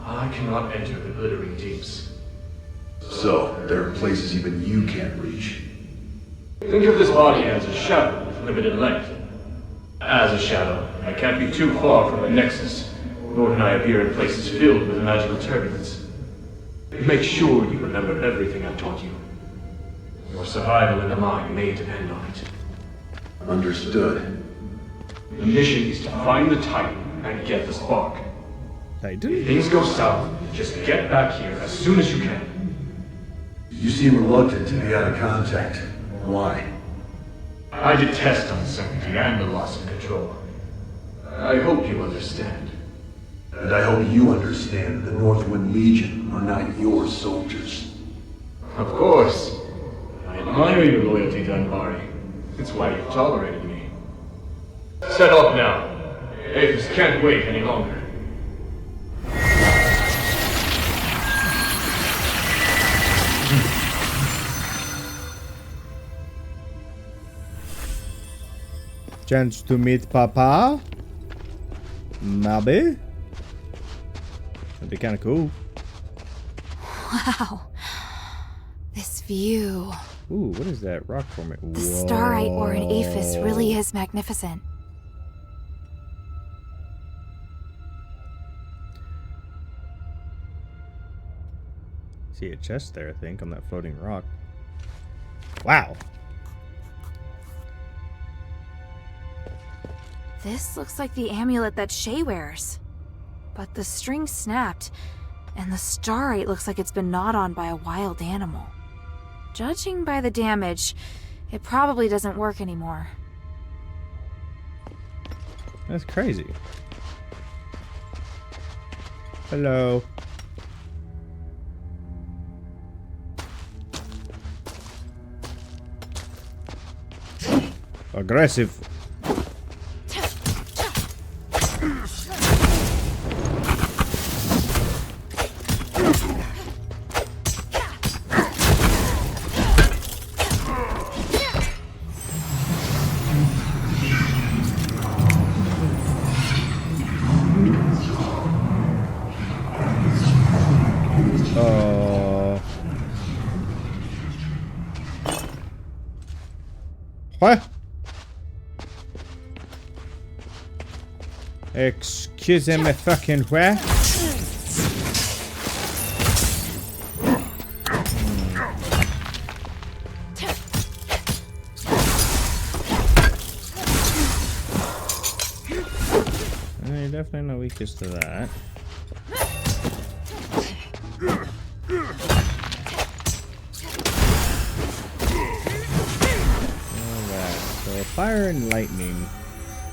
I cannot enter the glittering deeps. So, there are places even you can't reach. Think of this body as a shadow with limited length. As a shadow, I can't be too far from the Nexus, nor can I appear in places filled with magical turbulence. Make sure you remember everything I've taught you. Your survival in the mine may depend on it. Understood. The mission is to find the Titan and get the spark. Titan? If things go south, just get back here as soon as you can. You seem reluctant to be out of contact. Why? I detest uncertainty and the loss of control. I hope you understand. And I hope you understand the Northwind Legion are not your soldiers. Of course. I admire your loyalty to Anbari. It's why you've tolerated me. Set off now. Aphis can't wait any longer. Chance to meet Papa? Maybe? That'd be kind of cool. Wow. This view. Ooh, what is that rock formation? The starite ore in Aphis really is magnificent. See a chest there, I think, on that floating rock. Wow. This looks like the amulet that Shay wears. But the string snapped, and the starite looks like it's been gnawed on by a wild animal. Judging by the damage, it probably doesn't work anymore. That's crazy. Hello. Aggressive. What? Excuse me, fucking where? You're definitely no weakest to that. Fire and lightning.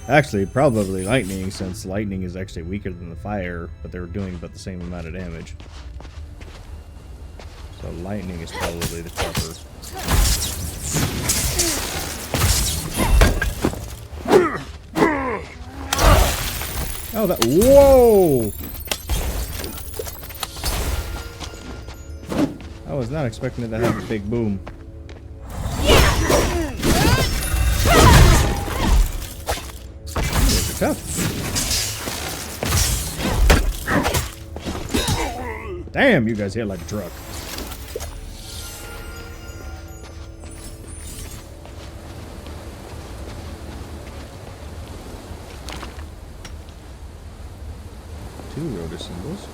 Actually, probably lightning, since lightning is actually weaker than the fire, but they're doing about the same amount of damage. So lightning is probably the tougher. Oh, that. Whoa! I was not expecting it to have a big boom. Those are tough. Damn, you guys hit like a truck. Two rotor symbols.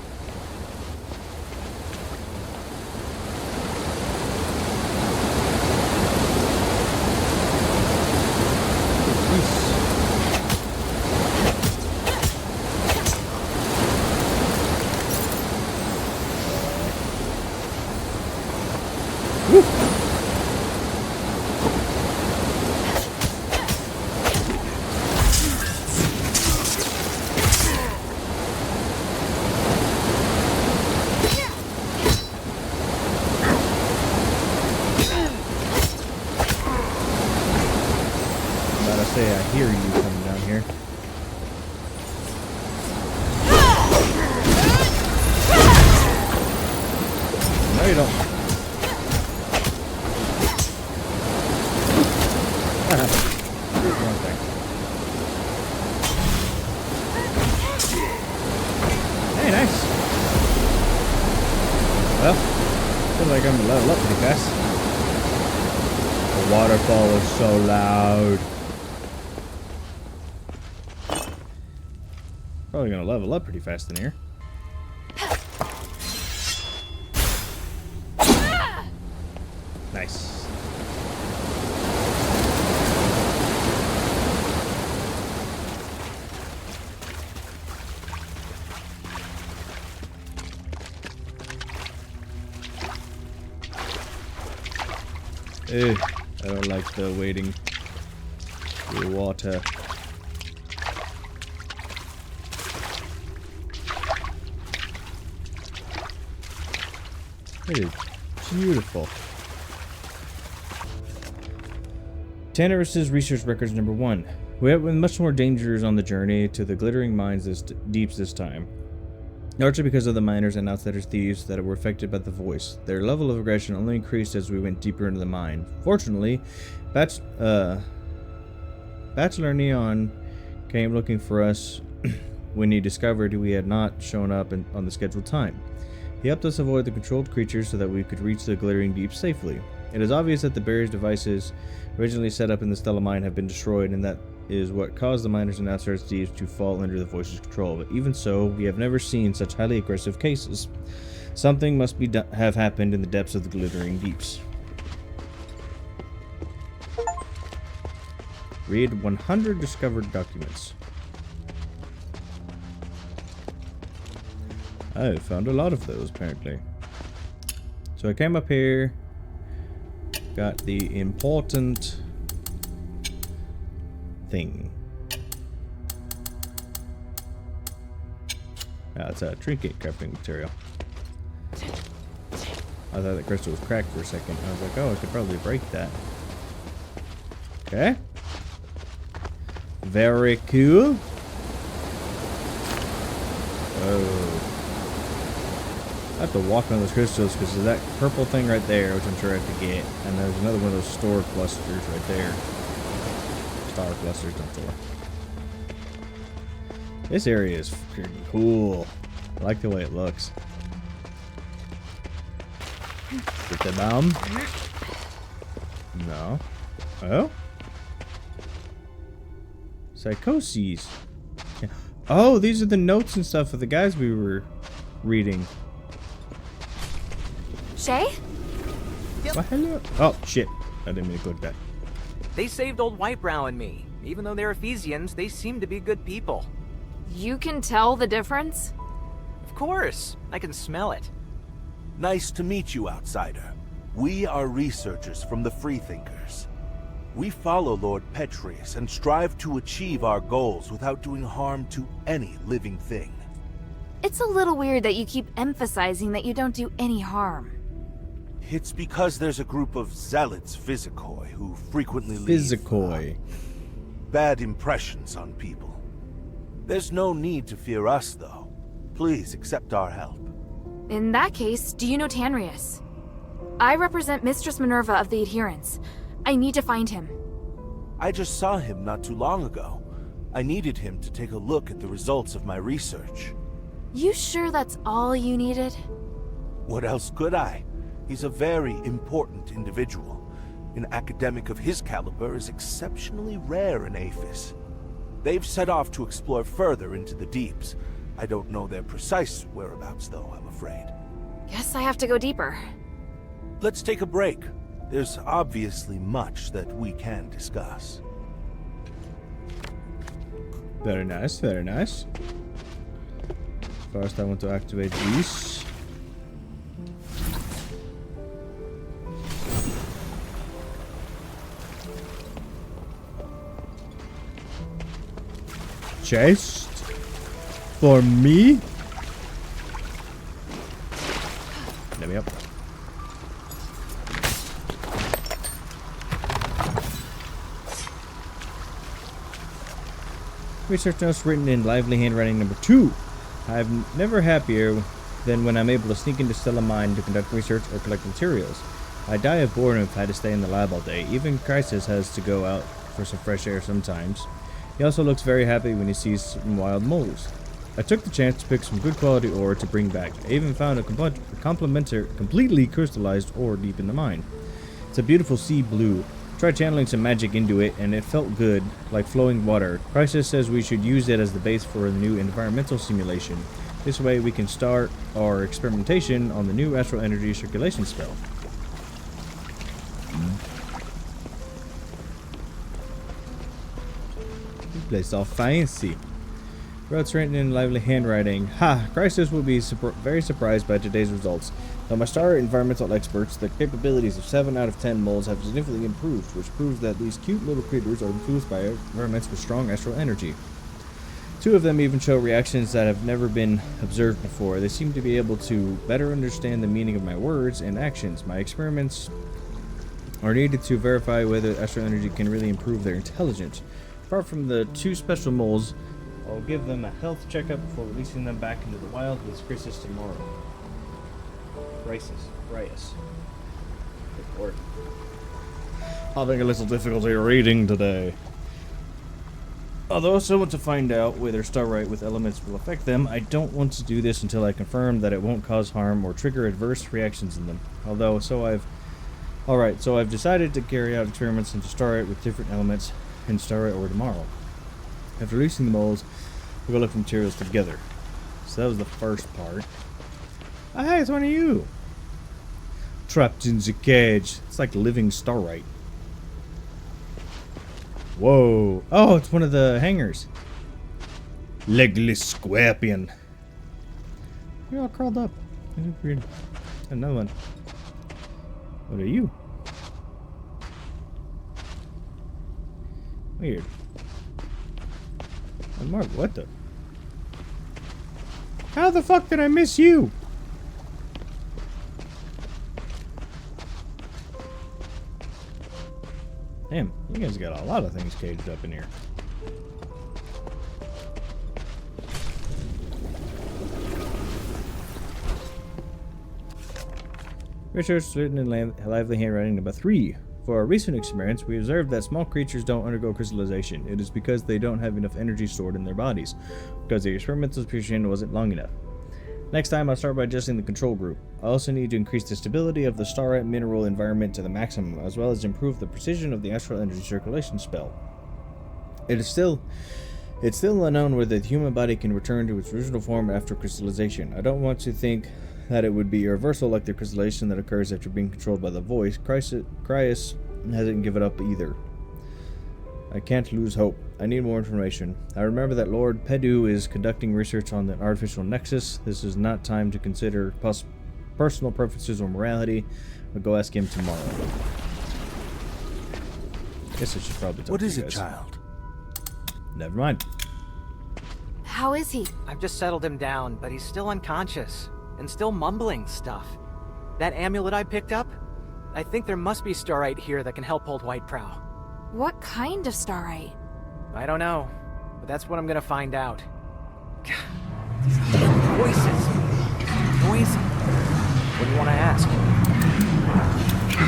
I hear you coming down here. No, you don't. Wrong thing. Hey, nice. Well, feels like I'm gonna level up pretty fast. The waterfall is so loud. Probably gonna level up pretty fast in here. Nice. I don't like the wading through water. It is beautiful. Tannerus's research records number 1. We have been much more dangers on the journey to the glittering mines deeps this time. Largely because of the miners and outsiders thieves that were affected by the voice. Their level of aggression only increased as we went deeper into the mine. Fortunately, Bachelor Neon came looking for us when he discovered we had not shown up on the scheduled time. He helped us avoid the controlled creatures so that we could reach the glittering deep safely. It is obvious that the barriers devices originally set up in the Stella mine have been destroyed, and that is what caused the miners and outsiders thieves to fall under the voice's control. But even so, we have never seen such highly aggressive cases. Something must have happened in the depths of the glittering deeps. Read 100 discovered documents. I found a lot of those, apparently. So I came up here, got the important thing. It's a trinket crafting material. I thought the crystal was cracked for a second. I was like, oh, I could probably break that. Okay. Very cool. Oh. I have to walk on those crystals because of that purple thing right there, which I'm sure I have to get. And there's another one of those store clusters right there. Star clusters, not store. This area is pretty cool. I like the way it looks. Get the bomb. No. Oh? Psychoses. Oh, these are the notes and stuff of the guys we were reading. Shay? What, hello? Oh, shit. I didn't mean to click that. They saved old Whitebrow and me. Even though they're Ephesians, they seem to be good people. You can tell the difference? Of course. I can smell it. Nice to meet you, outsider. We are researchers from the Freethinkers. We follow Lord Petrius and strive to achieve our goals without doing harm to any living thing. It's a little weird that you keep emphasizing that you don't do any harm. It's because there's a group of zealots Physicoi who frequently leave Physicoi. bad impressions on people. There's no need to fear us, though. Please accept our help. In that case, do you know Tanrius? I represent Mistress Minerva of the Adherents. I need to find him. I just saw him not too long ago. I needed him to take a look at the results of my research. You sure that's all you needed? What else could I? He's a very important individual. An academic of his caliber is exceptionally rare in Aphis. They've set off to explore further into the deeps. I don't know their precise whereabouts, though, I'm afraid. Guess I have to go deeper. Let's take a break. There's obviously much that we can discuss. Very nice, very nice. First I want to activate these. Chest for me. Let me up. Research notes written in lively handwriting number 2. I'm never happier than when I'm able to sneak into Stella Mine to conduct research or collect materials. I die of boredom if I had to stay in the lab all day. Even Crisis has to go out for some fresh air sometimes. He also looks very happy when he sees some wild moles. I took the chance to pick some good quality ore to bring back. I even found a completely crystallized ore deep in the mine. It's a beautiful sea blue. Tried channeling some magic into it and it felt good, like flowing water. Crisis says we should use it as the base for a new environmental simulation. This way we can start our experimentation on the new astral energy circulation spell. This place is all fancy. Wrote written in lively handwriting. Ha! Crisis will be very surprised by today's results. Now, my star environmental experts, the capabilities of 7 out of 10 moles have significantly improved, which proves that these cute little critters are influenced by environments with strong astral energy. 2 of them even show reactions that have never been observed before. They seem to be able to better understand the meaning of my words and actions. My experiments are needed to verify whether astral energy can really improve their intelligence. Apart from the 2 special moles, I'll give them a health checkup before releasing them back into the wild with Crisis tomorrow. Crisis. Good lord. Having a little difficulty reading today. Although I also want to find out whether starlight with elements will affect them, I don't want to do this until I confirm that it won't cause harm or trigger adverse reactions in them. So I've decided to carry out experiments into starlight with different elements in starlight ore tomorrow. After releasing the moles, we'll go look for materials together. So that was the first part. Oh, hey, it's one of you! Trapped in the cage. It's like living starlight. Whoa. Oh, it's one of the hangers. Legless scorpion. You're all curled up. Weird. Another one. What are you? Weird. Mark, what the? How the fuck did I miss you? Damn, you guys got a lot of things caged up in here. Research written in lively handwriting number 3. For our recent experiments, we observed that small creatures don't undergo crystallization. It is because they don't have enough energy stored in their bodies, because the experimental period wasn't long enough. Next time, I'll start by adjusting the control group. I also need to increase the stability of the starlight mineral environment to the maximum, as well as improve the precision of the astral energy circulation spell. It's still unknown whether the human body can return to its original form after crystallization. I don't want to think that it would be irreversible like the crystallization that occurs after being controlled by the voice. Crisis hasn't given up either. I can't lose hope. I need more information. I remember that Lord Pedu is conducting research on the artificial nexus. This is not time to consider personal preferences or morality. I'll go ask him tomorrow. Guess I should probably talk What to is you it, guys. child? Never mind. How is he? I've just settled him down, but he's still unconscious and still mumbling stuff. That amulet I picked up? I think there must be starite here that can help Old Whiteprow. What kind of starite? I don't know, but that's what I'm gonna find out. These damn voices. Noisy. What do you want to ask?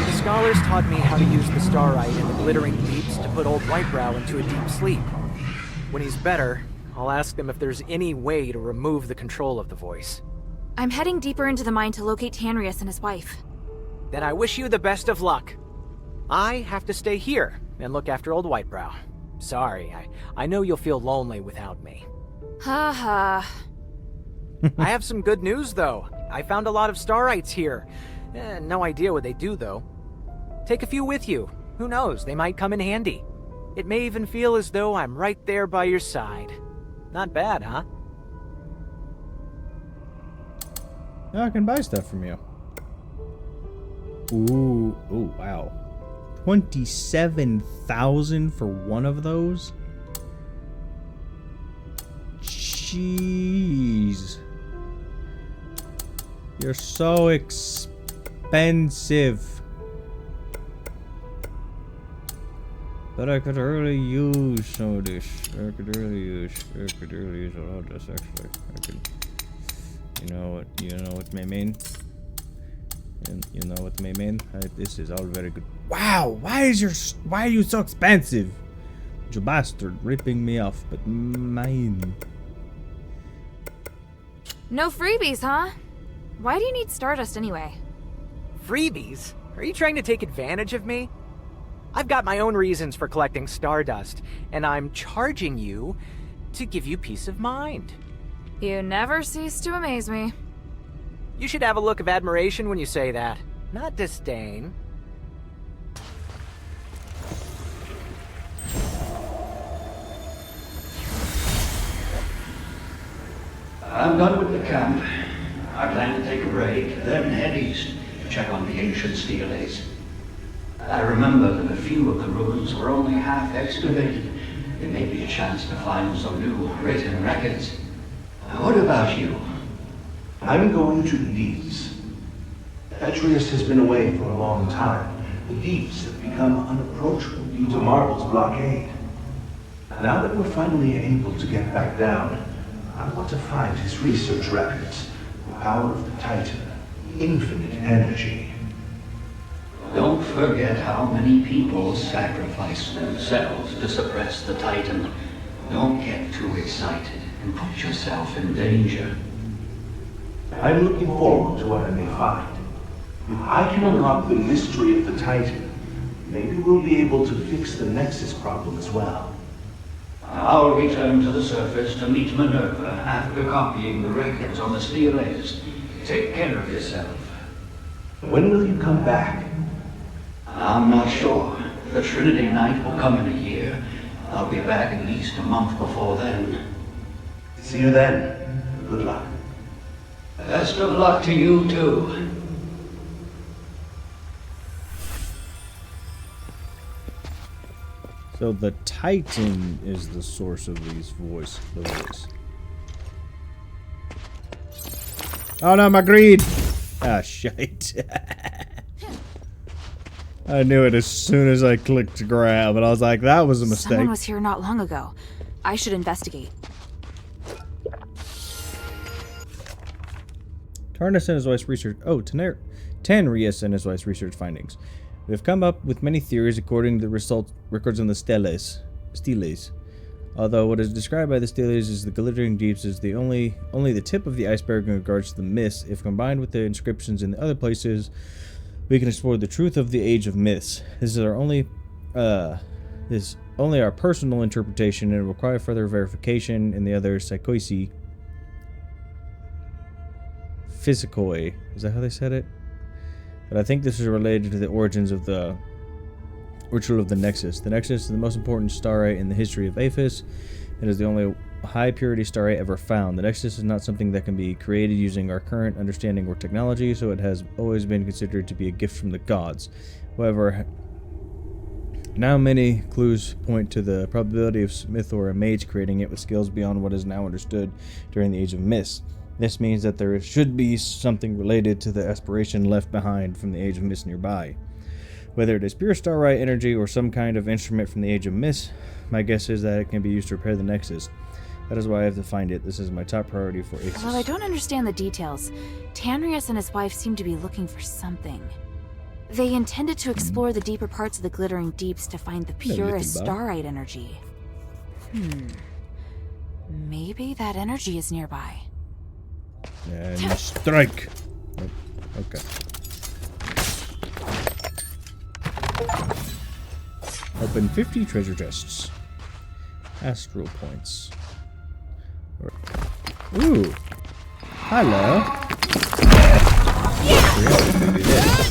The scholars taught me how to use the starite and the glittering deeps to put old Whitebrow into a deep sleep. When he's better, I'll ask them if there's any way to remove the control of the voice. I'm heading deeper into the mine to locate Tanrius and his wife. Then I wish you the best of luck. I have to stay here and look after old Whitebrow. Sorry, I know you'll feel lonely without me. Ha ha. I have some good news, though. I found a lot of starites here. No idea what they do, though. Take a few with you. Who knows, they might come in handy. It may even feel as though I'm right there by your side. Not bad, huh? Now I can buy stuff from you. Ooh, oh wow. 27,000 for one of those? Jeez. You're so expensive. But I could really use some of this. I could really use a lot of this actually. I could, you know what may mean? And you know what may mean? This is all very good. Wow, why are you so expensive? You bastard, ripping me off, but mine. No freebies, huh? Why do you need Stardust anyway? Freebies? Are you trying to take advantage of me? I've got my own reasons for collecting Stardust, and I'm charging you to give you peace of mind. You never cease to amaze me. You should have a look of admiration when you say that, not disdain. I'm done with the camp. I plan to take a break, then head east to check on the ancient steles. I remember that a few of the ruins were only half excavated. There may be a chance to find some new written records. What about you? I'm going to the deeps. Petrius has been away for a long time. The deeps have become unapproachable due to Marvel's blockade. Now that we're finally able to get back down, I want to find his research records. The power of the Titan. Infinite energy. Don't forget how many people sacrifice themselves to suppress the Titan. Don't get too excited and put yourself in danger. I'm looking forward to what I may find. If I can unlock the mystery of the Titan, maybe we'll be able to fix the Nexus problem as well. I'll return to the surface to meet Minerva after copying the records on the steles. Take care of yourself. When will you come back? I'm not sure. The Trinity Night will come in a year. I'll be back at least a month before then. See you then. Good luck. Best of luck to you, too. So the Titan is the source of the voice. Oh no, my greed! Ah, shite. I knew it as soon as I clicked to grab, and I was like, that was a mistake. Someone was here not long ago. I should investigate. Tanrius and his wife's research. Oh, Tanrius and his wife's research findings. We have come up with many theories according to the records on the steles. Although what is described by the steles as the glittering deeps is only the tip of the iceberg in regards to the myths. If combined with the inscriptions in the other places, we can explore the truth of the age of myths. This is only our personal interpretation and will require further verification in the other psychoi. Physicoi. Is that how they said it? But I think this is related to the origins of the ritual of the Nexus. The Nexus is the most important starite in the history of Aphis. It is the only high purity starite ever found. The Nexus is not something that can be created using our current understanding or technology, so it has always been considered to be a gift from the gods. However, now many clues point to the probability of Smith or a mage creating it with skills beyond what is now understood during the Age of Mist. This means that there should be something related to the aspiration left behind from the Age of Mist nearby. Whether it is pure starite energy or some kind of instrument from the Age of Mist, my guess is that it can be used to repair the Nexus. That is why I have to find it. This is my top priority for Asus. While I don't understand the details, Tanrius and his wife seem to be looking for something. They intended to explore the deeper parts of the glittering deeps to find the purest starite energy. Maybe that energy is nearby. And strike! Oh, okay. Open 50 treasure chests. Astral points. Ooh! Hello! Yeah.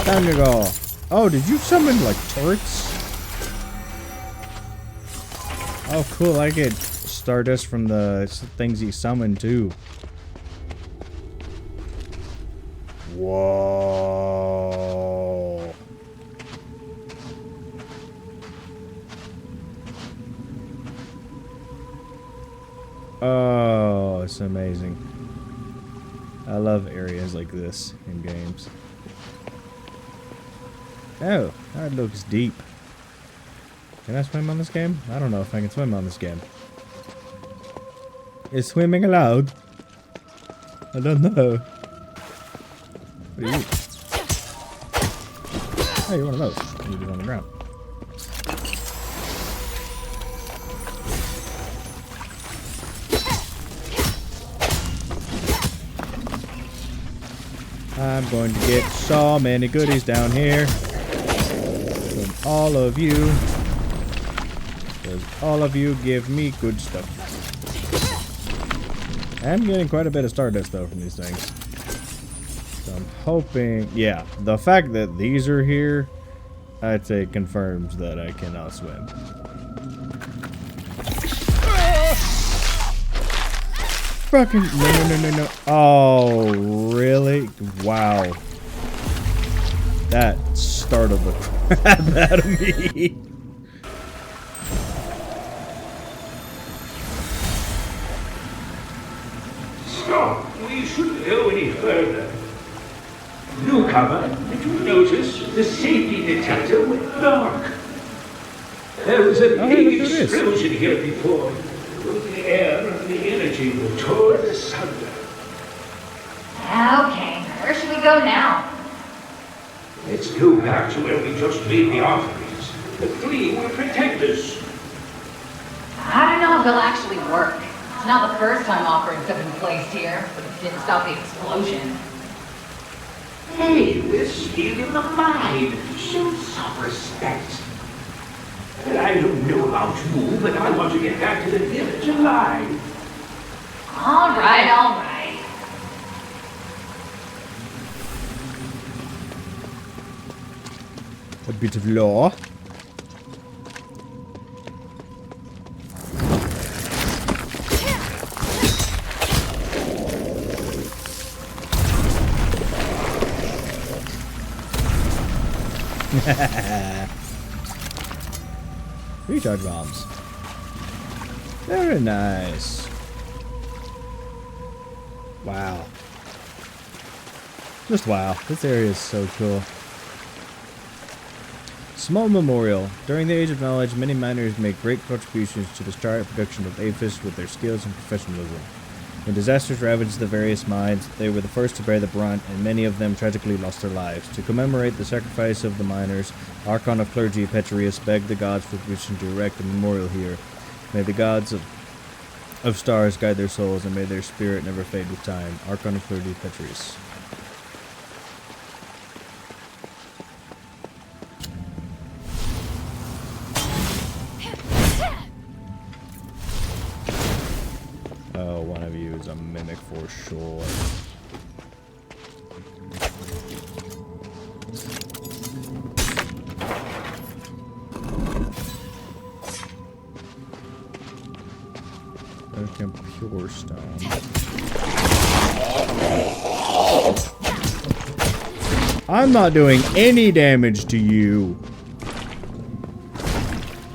Asterigos. Oh, did you summon like turrets? Oh, cool. I get stardust from the things he summoned too. Whoa. Oh, it's amazing. I love areas like this in games. Oh, that looks deep. Can I swim on this game? I don't know if I can swim on this game. Is swimming allowed? I don't know. What are you? Oh, you're one of those. You get on the ground. I'm going to get so many goodies down here. From all of you. Because all of you give me good stuff. I'm getting quite a bit of stardust though from these things. So I'm hoping, yeah, the fact that these are here, I'd say confirms that I cannot swim. Fucking no. Oh, really? Wow. That startled the crap out of me. Stop. We shouldn't go any further. Newcomer, did you notice the safety detector went dark? There was a big explosion here before. The air and the energy were torn asunder. Okay, where should we go now? Let's go back to where we just made the offerings. The three will protect us. I don't know if they'll actually work. It's not the first time offerings have been placed here, but it didn't stop the explosion. Hey, we're still in the mine. Show some respect. I don't know about you, but I want to get back to the village alive. All right. A bit of law. Recharge bombs. Very nice. Wow. Just wow. This area is so cool. Small memorial. During the Age of Knowledge, many miners made great contributions to the starite production of Aphis with their skills and professionalism. When disasters ravaged the various mines, they were the first to bear the brunt, and many of them tragically lost their lives. To commemorate the sacrifice of the miners, Archon of Clergy Petrius begged the gods for permission to erect a memorial here. May the gods of stars guide their souls, and may their spirit never fade with time. Archon of Clergy Petrius. Oh, one of you is a mimic for sure. Okay, pure stone. I'm not doing any damage to you.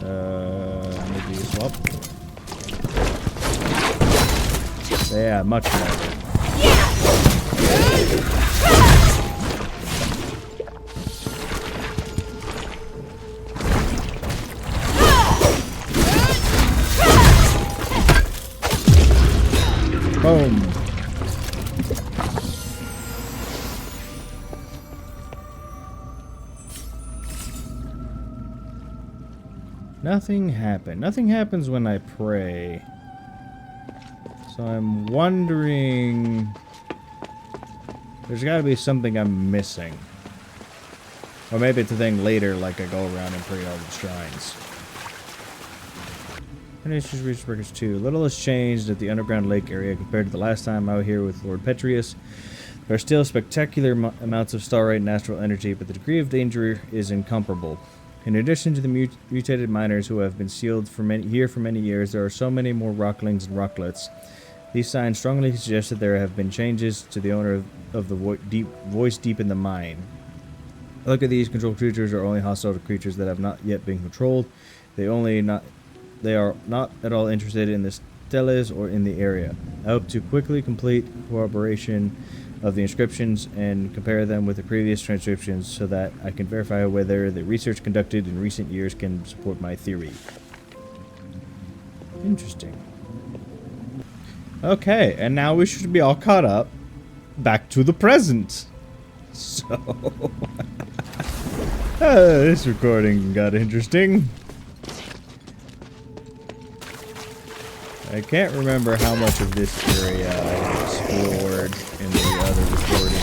Maybe swap. Yeah, much better. Boom. Nothing happened. Nothing happens when I pray. So I'm wondering... There's gotta be something I'm missing. Or maybe it's a thing later, like I go around and pray all the shrines. Finishes Research 2. Little has changed at the underground lake area compared to the last time I was here with Lord Petrius. There are still spectacular amounts of starlight and astral energy, but the degree of danger is incomparable. In addition to the mutated miners who have been sealed for many years, there are so many more rocklings and rocklets. These signs strongly suggest that there have been changes to the owner of the voice deep in the mine. Look at these controlled creatures are only hostile to creatures that have not yet been controlled. They are not at all interested in the steles or in the area. I hope to quickly complete corroboration of the inscriptions and compare them with the previous transcriptions so that I can verify whether the research conducted in recent years can support my theory. Interesting. Okay, and now we should be all caught up back to the present. So, this recording got interesting. I can't remember how much of this area I explored in the other recording.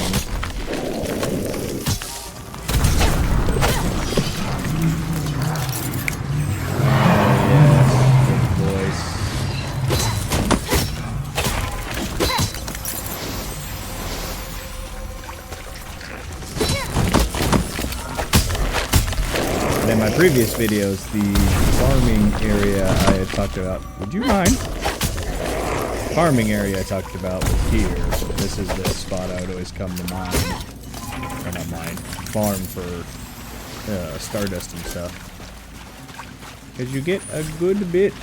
In my previous videos, the farming area I had talked about, would you mind? Farming area I talked about was here. So this is the spot I would always come to mine. Or not mine. Farm for stardust and stuff. Because you get a good bit.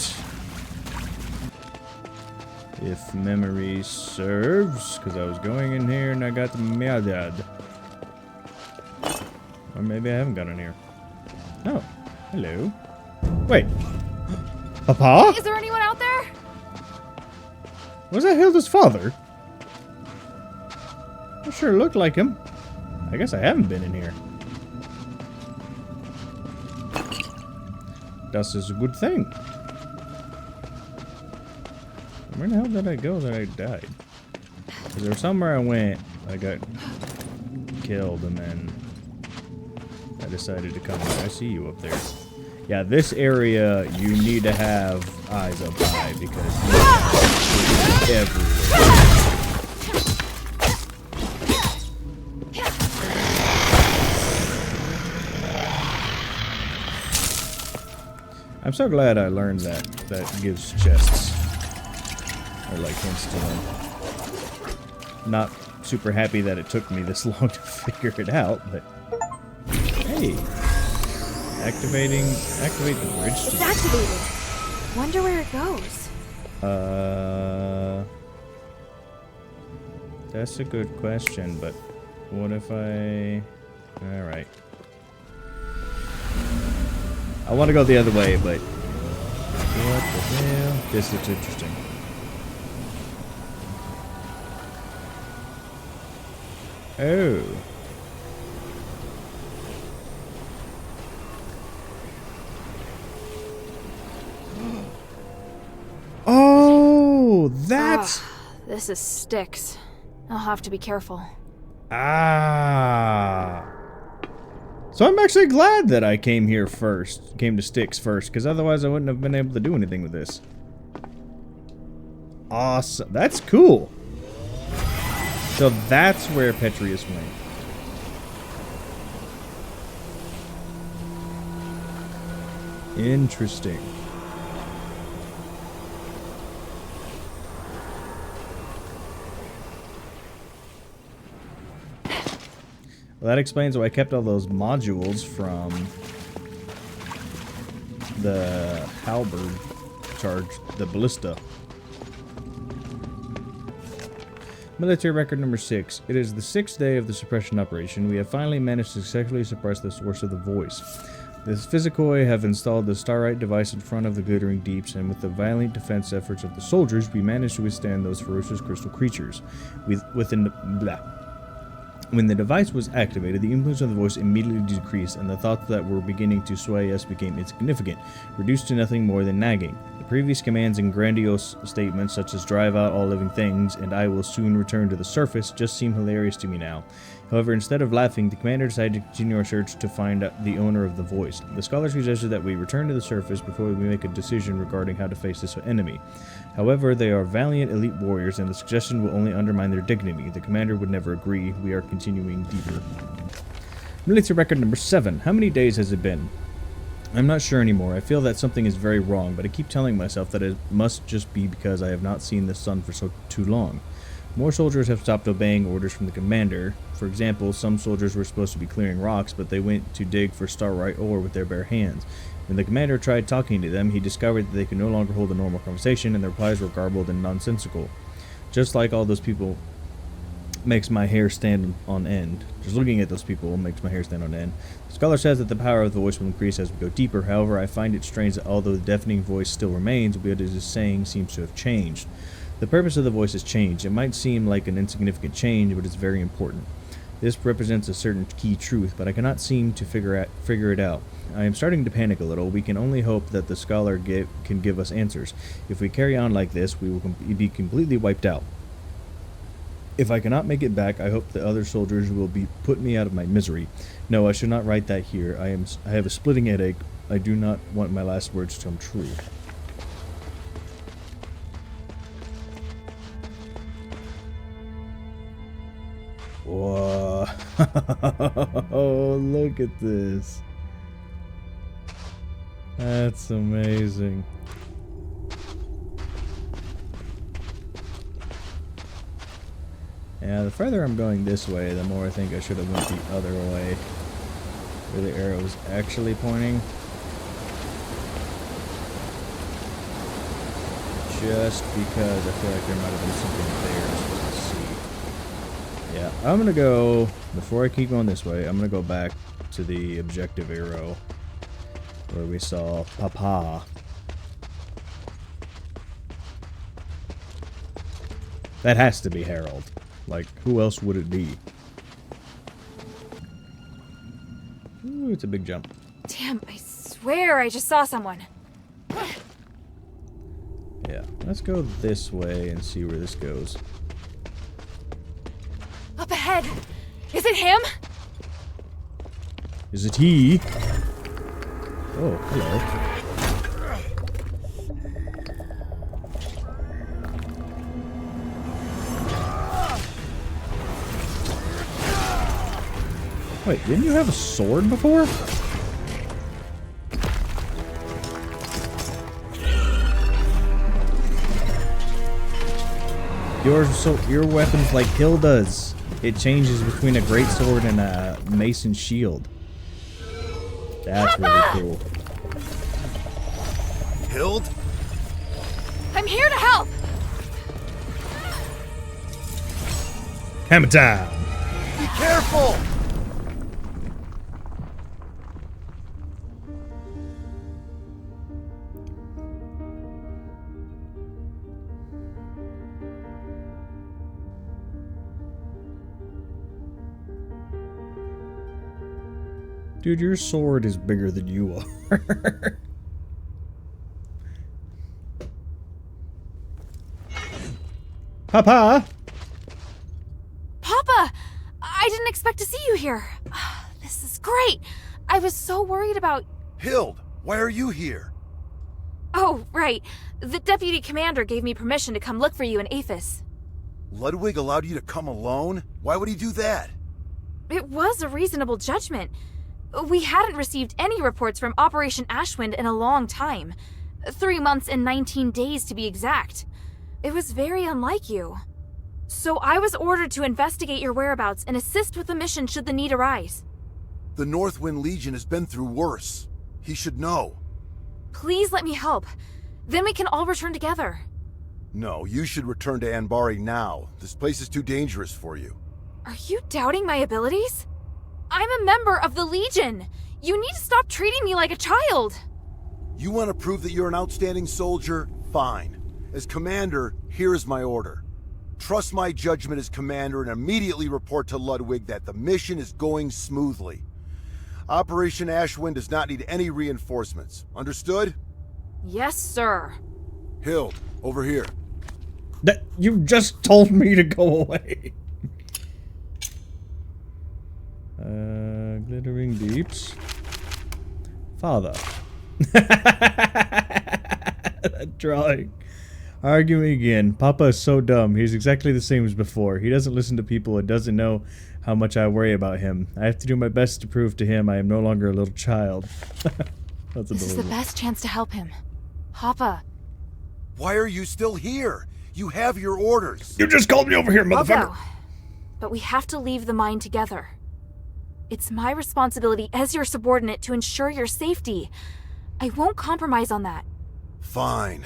If memory serves. Because I was going in here and I got the murdered. Or maybe I haven't got in here. Oh, hello. Wait. Papa? Is there anyone out there? Was that Hilda's father? It sure looked like him. I guess I haven't been in here. Das is a good thing. Where the hell did I go that I died? Because there was somewhere I went, I got killed, and then I decided to come back. I see you up there. Yeah, this area you need to have eyes up high because it's everywhere. I'm so glad I learned that. That gives chests. Or like hints to them. Not super happy that it took me this long to figure it out, but hey. Activate the bridge. It's activated. Wonder where it goes. That's a good question, but what if I... Alright. I want to go the other way, but... What the hell? This looks interesting. Oh. Oh, that's... This is Styx. I'll have to be careful. Ah. So I'm actually glad that I came here first. Came to Styx first, because otherwise I wouldn't have been able to do anything with this. Awesome. That's cool. So that's where Petrius went. Interesting. Well, that explains why I kept all those modules from the halberd charge, the ballista. Military record number 6. It is the 6th day of the suppression operation. We have finally managed to successfully suppress the source of the voice. The Physicoi have installed the Starlight device in front of the glittering deeps, and with the violent defense efforts of the soldiers, we managed to withstand those ferocious crystal creatures. When the device was activated, the influence of the voice immediately decreased, and the thoughts that were beginning to sway us became insignificant, reduced to nothing more than nagging. The previous commands and grandiose statements such as "drive out all living things" and "I will soon return to the surface" just seem hilarious to me now. However, instead of laughing, the commander decided to continue our search to find out the owner of the voice. The scholar suggested that we return to the surface before we make a decision regarding how to face this enemy. However, they are valiant elite warriors, and the suggestion will only undermine their dignity. The commander would never agree. We are continuing deeper. Military record number 7. How many days has it been? I'm not sure anymore. I feel that something is very wrong, but I keep telling myself that it must just be because I have not seen the sun for too long. More soldiers have stopped obeying orders from the commander. For example, some soldiers were supposed to be clearing rocks, but they went to dig for starlight ore with their bare hands. When the commander tried talking to them, he discovered that they could no longer hold a normal conversation, and their replies were garbled and nonsensical. Just like all those people makes my hair stand on end. Just looking at those people makes my hair stand on end. The scholar says that the power of the voice will increase as we go deeper. However, I find it strange that although the deafening voice still remains, what it is saying seems to have changed. The purpose of the voice has changed. It might seem like an insignificant change, but it's very important. This represents a certain key truth, but I cannot seem to figure it out. I am starting to panic a little. We can only hope that the scholar can give us answers. If we carry on like this, we will be completely wiped out. If I cannot make it back, I hope the other soldiers will put me out of my misery. No, I should not write that here. I have a splitting headache. I do not want my last words to come true. Whoa. Oh, look at this. That's amazing. Yeah, the further I'm going this way, the more I think I should have went the other way, where the arrow was actually pointing. Just because I feel like there might have been something there I'm supposed to see. Yeah, I'm gonna go, before I keep going this way, I'm gonna go back to the objective arrow where we saw Papa. That has to be Harold. Like, who else would it be? Ooh, it's a big jump. Damn, I swear I just saw someone. Yeah, let's go this way and see where this goes. Up ahead! Is it him? Is it he? Oh, hello. Wait, didn't you have a sword before? Your weapon's like Hilda's. It changes between a great sword and a mason shield. That's really cool. Hild? I'm here to help! Hammer time! Be careful! Dude, your sword is bigger than you are. Papa! Papa! I didn't expect to see you here. This is great. I was so worried about... Hild, why are you here? Oh, right. The deputy commander gave me permission to come look for you in Aphis. Ludwig allowed you to come alone? Why would he do that? It was a reasonable judgment. We hadn't received any reports from Operation Ashwind in a long time. 3 months and 19 days to be exact. It was very unlike you. So I was ordered to investigate your whereabouts and assist with the mission should the need arise. The Northwind Legion has been through worse. He should know. Please let me help. Then we can all return together. No, you should return to Anbari now. This place is too dangerous for you. Are you doubting my abilities? I'm a member of the Legion. You need to stop treating me like a child. You want to prove that you're an outstanding soldier? Fine. As commander, here is my order. Trust my judgment as commander and immediately report to Ludwig that the mission is going smoothly. Operation Ashwind does not need any reinforcements. Understood? Yes, sir. Hild, over here. That you just told me to go away. Glittering deeps. Father. That drawing. Arguing again. Papa is so dumb. He's exactly the same as before. He doesn't listen to people and doesn't know how much I worry about him. I have to do my best to prove to him I am no longer a little child. That's This is the best chance to help him. Papa. Why are you still here? You have your orders. You just called me over here, motherfucker. I'll go. But we have to leave the mine together. It's my responsibility as your subordinate to ensure your safety. I won't compromise on that. Fine.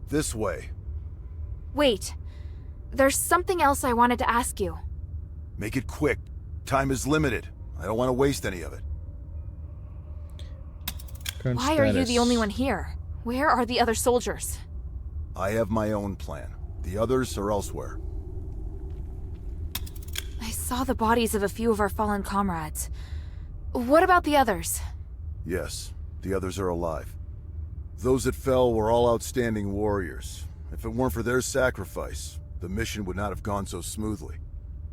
This way. Wait. There's something else I wanted to ask you. Make it quick. Time is limited. I don't want to waste any of it. Current Why are you status. the only one here? Where are the other soldiers? I have my own plan. The others are elsewhere. I saw the bodies of a few of our fallen comrades. What about the others? Yes, the others are alive. Those that fell were all outstanding warriors. If it weren't for their sacrifice, the mission would not have gone so smoothly.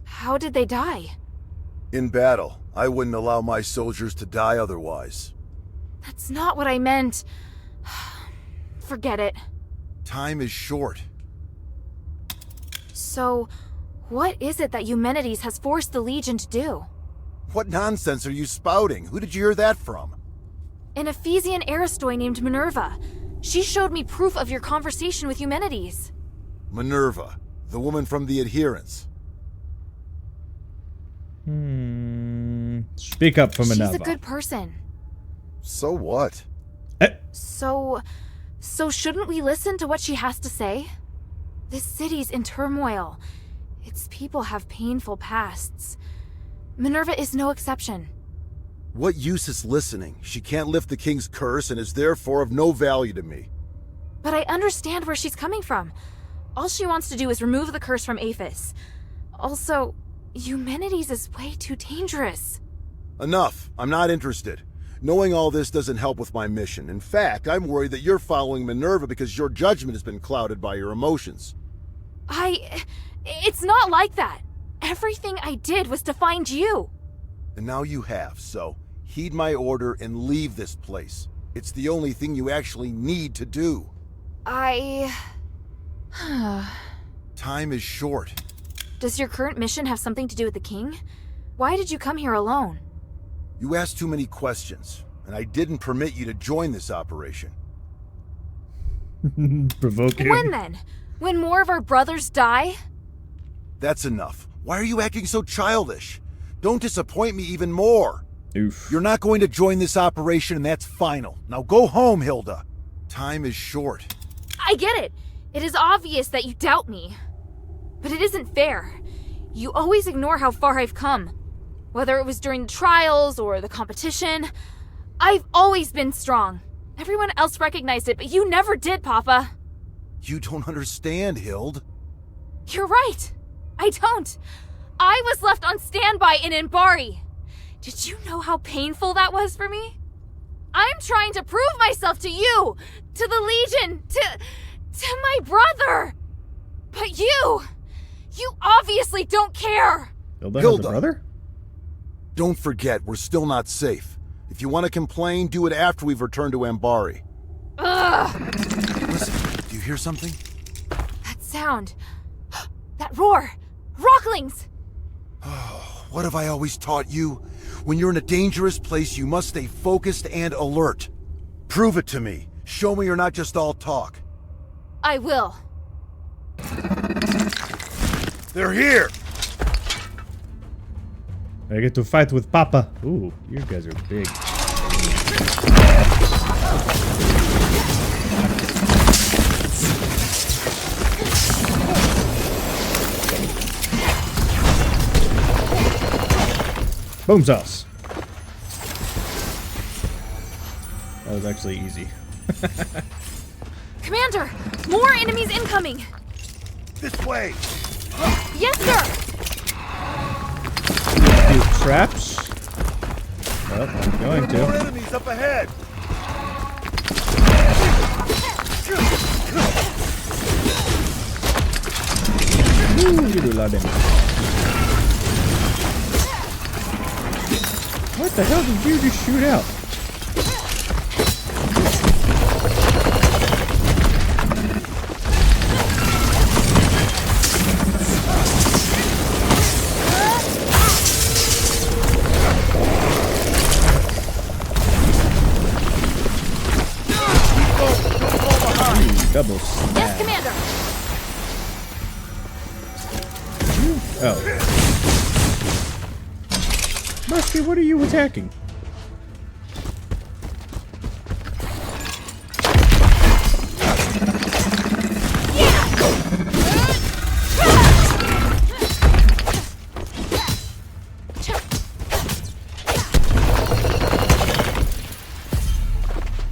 How did they die? In battle, I wouldn't allow my soldiers to die otherwise. That's not what I meant. Forget it. Time is short. So, what is it that Eumenides has forced the Legion to do? What nonsense are you spouting? Who did you hear that from? An Ephesian Aristoi named Minerva. She showed me proof of your conversation with Eumenides. Minerva, the woman from the Adherents. Speak up for Minerva. She's a good person. So what? So shouldn't we listen to what she has to say? This city's in turmoil. Its people have painful pasts. Minerva is no exception. What use is listening? She can't lift the king's curse and is therefore of no value to me. But I understand where she's coming from. All she wants to do is remove the curse from Aphis. Also, Eumenides is way too dangerous. Enough. I'm not interested. Knowing all this doesn't help with my mission. In fact, I'm worried that you're following Minerva because your judgment has been clouded by your emotions. It's not like that. Everything I did was to find you. And now you have, so heed my order and leave this place. It's the only thing you actually need to do. Time is short. Does your current mission have something to do with the king? Why did you come here alone? You asked too many questions, and I didn't permit you to join this operation. Provoking. When then? When more of our brothers die? That's enough. Why are you acting so childish? Don't disappoint me even more. Oof. You're not going to join this operation, and that's final. Now go home, Hilda. Time is short. I get it. It is obvious that you doubt me. But it isn't fair. You always ignore how far I've come. Whether it was during the trials or the competition, I've always been strong. Everyone else recognized it, but you never did, Papa. You don't understand, Hild. You're right. I don't. I was left on standby in Anbari. Did you know how painful that was for me? I'm trying to prove myself to you, to the Legion, to my brother. But you obviously don't care. Hilda has a brother? Don't forget, we're still not safe. If you want to complain, do it after we've returned to Anbari. Ugh. Listen, do you hear something? That sound. That roar. Rocklings. What have I always taught you? When you're in a dangerous place, you must stay focused and alert. Prove it to me. Show me you're not just all talk. I will. They're here! I get to fight with Papa. Ooh, you guys are big. Boom sauce. That was actually easy. Commander! More enemies incoming! This way! Yes, sir! Few traps. Well, I'm going to. More enemies up ahead! Ooh, you do a lot of damage. What the hell did you just shoot out? Double smash. Yes, Commander! Oh. Musky, what are you attacking?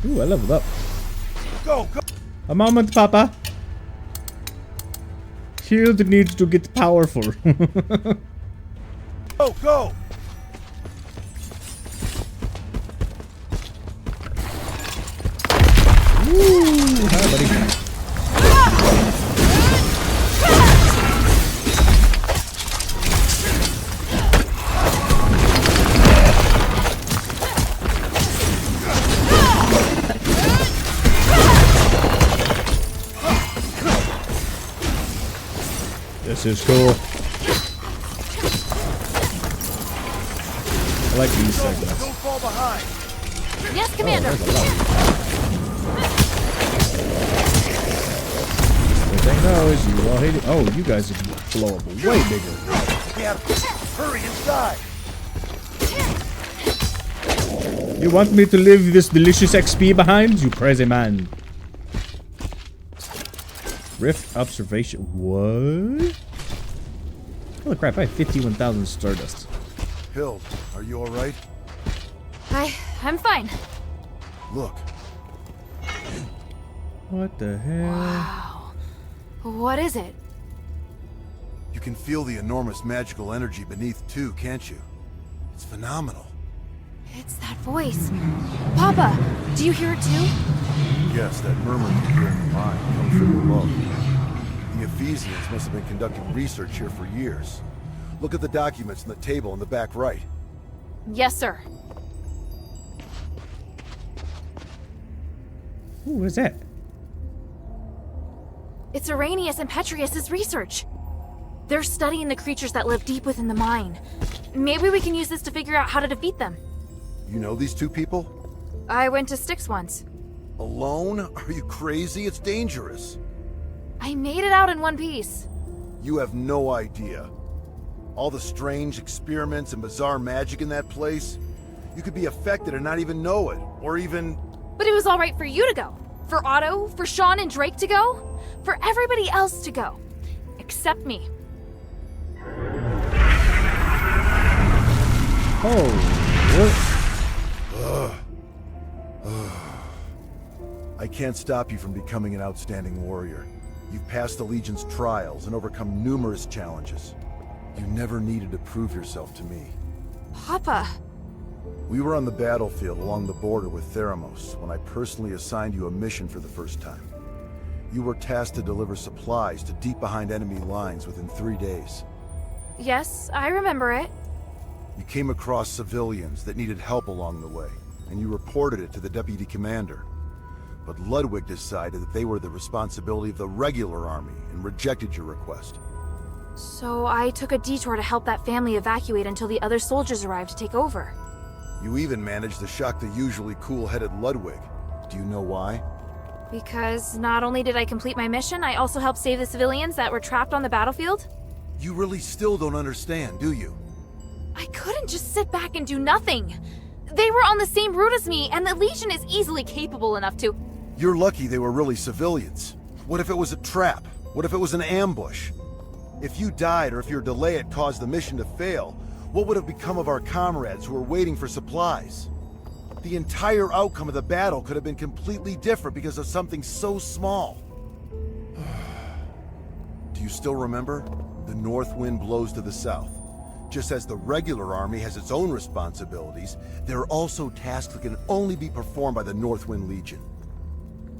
Ooh, I leveled up. Go, go! A moment, Papa. Shield needs to get powerful. Go, go! Ooh, hi, buddy. This is cool. I like these segments. Don't fall behind. Yes, Commander! Everything knows you all hate it. Oh, you guys are blowable way bigger. Yeah, hurry inside. You want me to leave this delicious XP behind? You crazy man. Rift observation. What? Holy crap, I have 51,000 Stardust. Hild, are you alright? I'm fine. Look. What the hell? Wow. What is it? You can feel the enormous magical energy beneath too, can't you? It's phenomenal. It's that voice. Papa, do you hear it too? Yes, that murmur you hear in the mind comes from below. The Ephesians must have been conducting research here for years. Look at the documents in the table in the back right. Yes, sir. Who is that? It's Arrhenius and Petrius' research. They're studying the creatures that live deep within the mine. Maybe we can use this to figure out how to defeat them. You know these two people? I went to Styx once. Alone? Are you crazy? It's dangerous. I made it out in one piece. You have no idea. All the strange experiments and bizarre magic in that place. You could be affected and not even know it. Or even... But it was alright for you to go. For Otto, for Sean and Drake to go. For everybody else to go. Except me. Oh, I can't stop you from becoming an outstanding warrior. You've passed the Legion's trials and overcome numerous challenges. You never needed to prove yourself to me. Papa. We were on the battlefield along the border with Theramos when I personally assigned you a mission for the first time. You were tasked to deliver supplies to deep behind enemy lines within 3 days. Yes, I remember it. You came across civilians that needed help along the way, and you reported it to the deputy commander. But Ludwig decided that they were the responsibility of the regular army and rejected your request. So I took a detour to help that family evacuate until the other soldiers arrived to take over. You even managed to shock the usually cool-headed Ludwig. Do you know why? Because not only did I complete my mission, I also helped save the civilians that were trapped on the battlefield. You really still don't understand, do you? I couldn't just sit back and do nothing. They were on the same route as me, and the Legion is easily capable enough to... You're lucky they were really civilians. What if it was a trap? What if it was an ambush? If you died or if your delay had caused the mission to fail, what would have become of our comrades who were waiting for supplies? The entire outcome of the battle could have been completely different because of something so small. Do you still remember? The north wind blows to the south. Just as the regular army has its own responsibilities, there are also tasks that can only be performed by the Northwind Legion.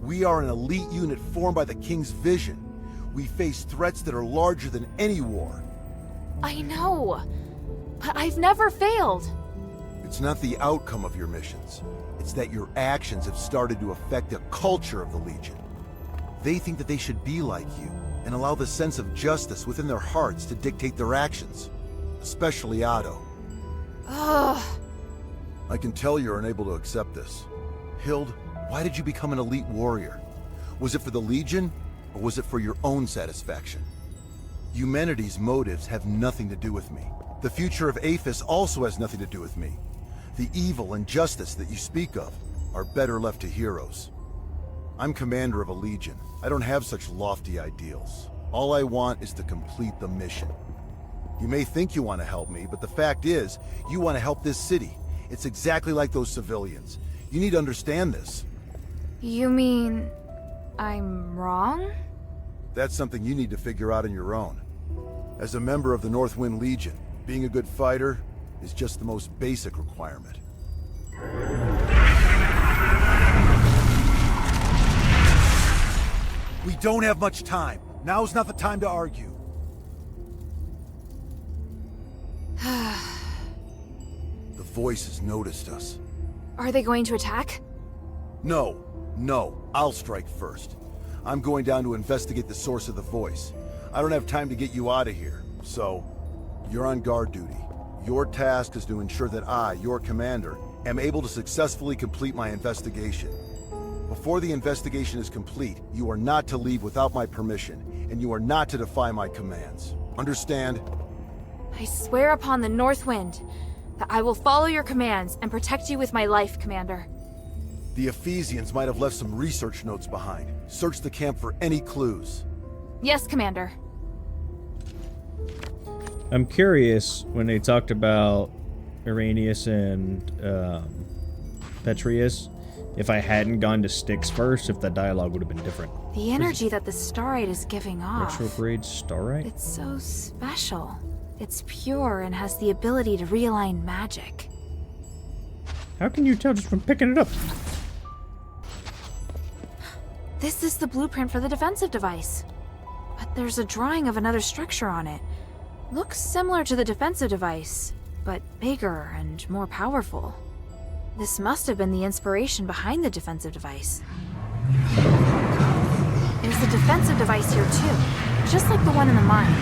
We are an elite unit formed by the King's vision. We face threats that are larger than any war. I know, but I've never failed. It's not the outcome of your missions. It's that your actions have started to affect the culture of the Legion. They think that they should be like you, and allow the sense of justice within their hearts to dictate their actions. Especially Otto. Ugh. I can tell you're unable to accept this. Hild, why did you become an elite warrior? Was it for the Legion, or was it for your own satisfaction? Humanity's motives have nothing to do with me. The future of Aphis also has nothing to do with me. The evil and justice that you speak of are better left to heroes. I'm commander of a Legion. I don't have such lofty ideals. All I want is to complete the mission. You may think you want to help me, but the fact is, you want to help this city. It's exactly like those civilians. You need to understand this. You mean... I'm wrong? That's something you need to figure out on your own. As a member of the Northwind Legion, being a good fighter is just the most basic requirement. We don't have much time. Now's not the time to argue. The voices noticed us. Are they going to attack? No. I'll strike first. I'm going down to investigate the source of the voice. I don't have time to get you out of here, so you're on guard duty. Your task is to ensure that I, your commander, am able to successfully complete my investigation. Before the investigation is complete, you are not to leave without my permission, and you are not to defy my commands. Understand? I swear upon the North Wind that I will follow your commands and protect you with my life, Commander. The Ephesians might have left some research notes behind. Search the camp for any clues. Yes, Commander. I'm curious, when they talked about Irenaeus and Petrius, if I hadn't gone to Styx first, if the dialogue would have been different. The energy that the Starite is giving off. Retrograde Starite? It's so special. It's pure and has the ability to realign magic. How can you tell just from picking it up? This is the blueprint for the defensive device. But there's a drawing of another structure on it. Looks similar to the defensive device, but bigger and more powerful. This must have been the inspiration behind the defensive device. There's a defensive device here too, just like the one in the mine.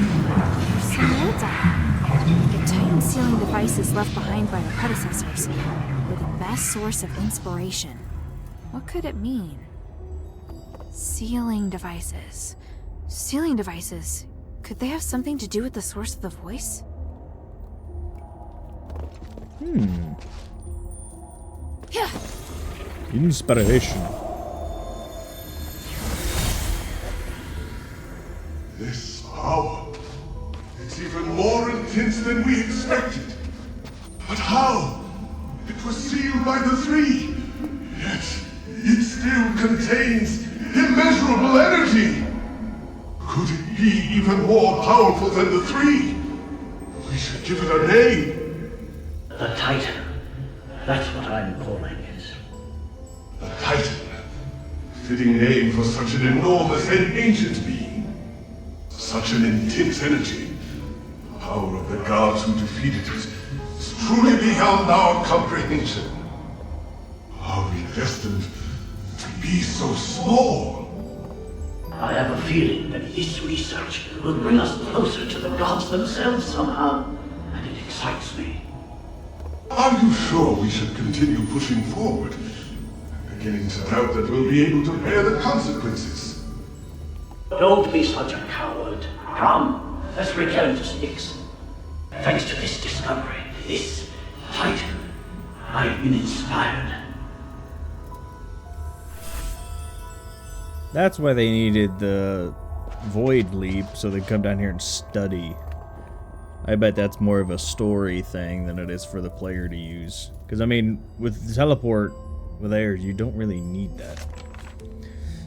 There's some notes on it. The Titan sealing devices left behind by the predecessors were the best source of inspiration. What could it mean? Sealing devices. Sealing devices. Could they have something to do with the source of the voice? Inspiration. This power, it's even more intense than we expected. But how? It was sealed by the three. Yet, it still contains immeasurable energy. Could it be even more powerful than the three? We should give it a name. The Titan. That's what I'm calling it. The Titan. Fitting name for such an enormous and ancient being. Such an intense energy. The power of the gods who defeated it is truly beyond our comprehension. Are we destined to be so small? I have a feeling that this research will bring us closer to the gods themselves somehow, and it excites me. Are you sure we should continue pushing forward? I'm beginning to doubt that we'll be able to bear the consequences. Don't be such a coward. Come, Let's return to Styx. Thanks to this discovery, this Titan, I've been inspired. That's why they needed the Void Leap, so they come down here and study. I bet that's more of a story thing than it is for the player to use. Because, I mean, with the teleport with air, you don't really need that.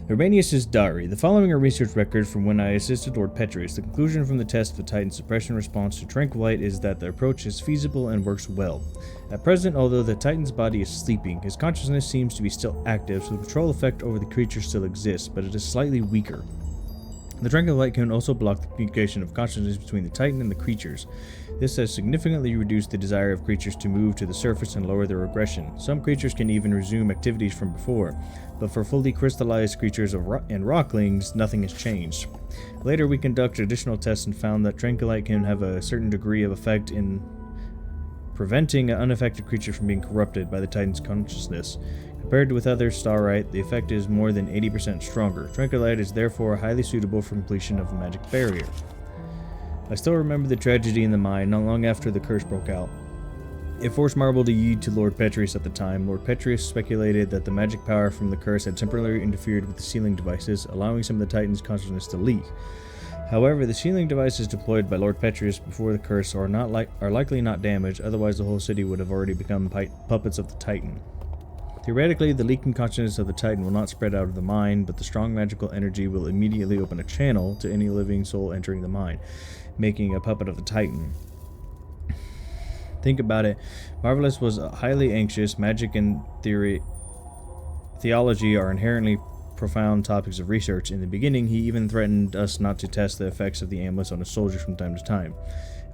Urbanius' diary. The following are research records from when I assisted Lord Petrius. The conclusion from the test of the Titan's suppression response to Tranquilite is that the approach is feasible and works well. At present, although the Titan's body is sleeping, his consciousness seems to be still active, so the control effect over the creature still exists, but it is slightly weaker. The Tranquilite can also block the communication of consciousness between the Titan and the creatures. This has significantly reduced the desire of creatures to move to the surface and lower their aggression. Some creatures can even resume activities from before, but for fully crystallized creatures and rocklings, nothing has changed. Later, we conducted additional tests and found that Tranquilite can have a certain degree of effect in preventing an unaffected creature from being corrupted by the Titan's consciousness. Compared with other Starite, the effect is more than 80% stronger. Tranquilite is therefore highly suitable for completion of the magic barrier. I still remember the tragedy in the mine not long after the curse broke out. It forced Marble to yield to Lord Petrius at the time. Lord Petrius speculated that the magic power from the curse had temporarily interfered with the sealing devices, allowing some of the Titan's consciousness to leak. However, the sealing devices deployed by Lord Petrius before the curse are likely not damaged, otherwise the whole city would have already become puppets of the Titan. Theoretically, the leaking consciousness of the Titan will not spread out of the mine, but the strong magical energy will immediately open a channel to any living soul entering the mine, making a puppet of the Titan. Think about it. Marvelous was highly anxious. Magic and theology are inherently profound topics of research. In the beginning, he even threatened us not to test the effects of the amulets on a soldier from time to time.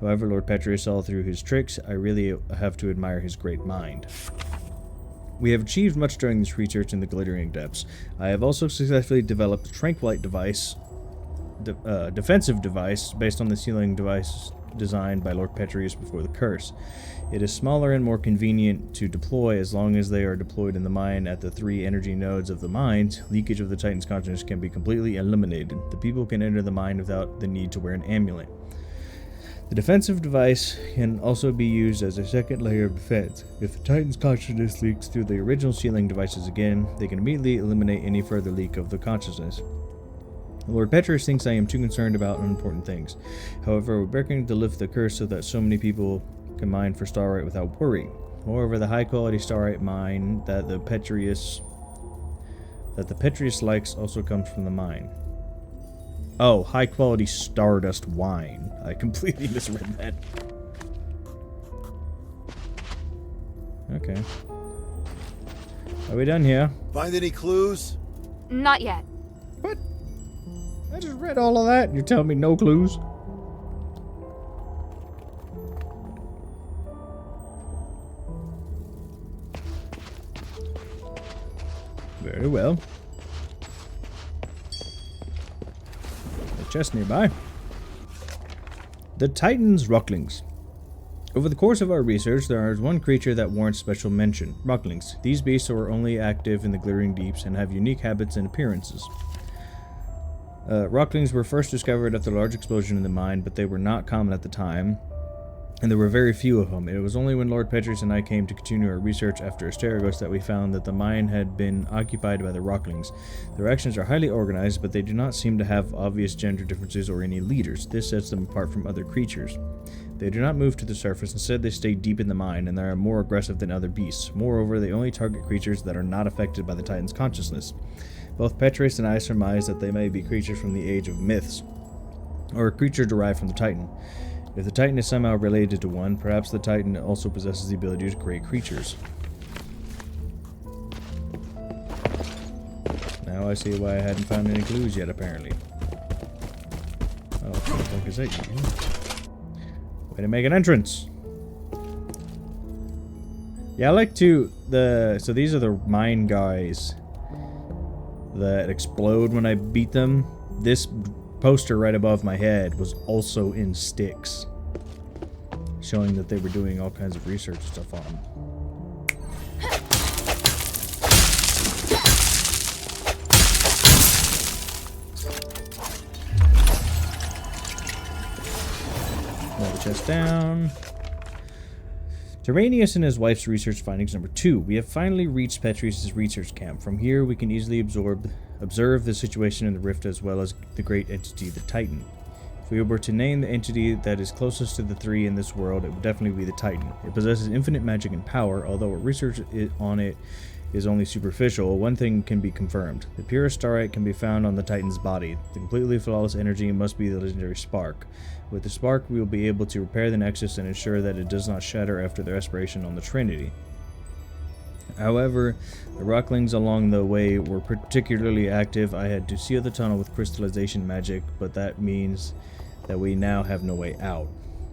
However, Lord Petrius saw through his tricks. I really have to admire his great mind. We have achieved much during this research in the Glittering Depths. I have also successfully developed a Tranquilite device, defensive device, based on the sealing device designed by Lord Petrius before the curse. It is smaller and more convenient to deploy as long as they are deployed in the mine at the 3 energy nodes of the mines. Leakage of the Titan's consciousness can be completely eliminated. The people can enter the mine without the need to wear an amulet. The defensive device can also be used as a second layer of defense. If the Titan's consciousness leaks through the original sealing devices again, they can immediately eliminate any further leak of the consciousness. Lord Petrius thinks I am too concerned about unimportant things. However, we're working to lift the curse so that so many people can mine for Starite without worry. Moreover, the high-quality Starite mine that the Petrius likes also comes from the mine. Oh, high-quality Stardust wine. I completely misread that. Okay. Are we done here? Find any clues? Not yet. What? I just read all of that and you're telling me no clues? Very well. Chest nearby. The Titan's Rocklings. Over the course of our research, there is one creature that warrants special mention. Rocklings. These beasts are only active in the Glittering Deeps and have unique habits and appearances. Rocklings were first discovered after a large explosion in the mine, but they were not common at the time, and there were very few of them. It was only when Lord Petrius and I came to continue our research after Asterigos that we found that the mine had been occupied by the Rocklings. Their actions are highly organized, but they do not seem to have obvious gender differences or any leaders. This sets them apart from other creatures. They do not move to the surface, instead they stay deep in the mine, and they are more aggressive than other beasts. Moreover, they only target creatures that are not affected by the Titan's consciousness. Both Petrius and I surmise that they may be creatures from the Age of Myths, or a creature derived from the Titan. If the Titan is somehow related to one, perhaps the Titan also possesses the ability to create creatures. Now I see why I hadn't found any clues yet, apparently. Oh, what the fuck is that? Way to make an entrance! Yeah, I like to... So these are the mine guys that explode when I beat them. This poster right above my head was also in Styx, showing that they were doing all kinds of research stuff on them. chest down. Tyranius and his wife's research findings number 2. We have finally reached Petrius' research camp. From here, we can easily observe the situation in the rift as well as the great entity, the Titan. If we were to name the entity that is closest to the 3 in this world, it would definitely be the Titan. It possesses infinite magic and power, although our research on it is only superficial. One thing can be confirmed. The purest starlight can be found on the Titan's body. The completely flawless energy must be the legendary spark. With the spark, we will be able to repair the Nexus and ensure that it does not shatter after the respiration on the Trinity. However, the rocklings along the way were particularly active. I had to seal the tunnel with crystallization magic, but that means that we now have no way out.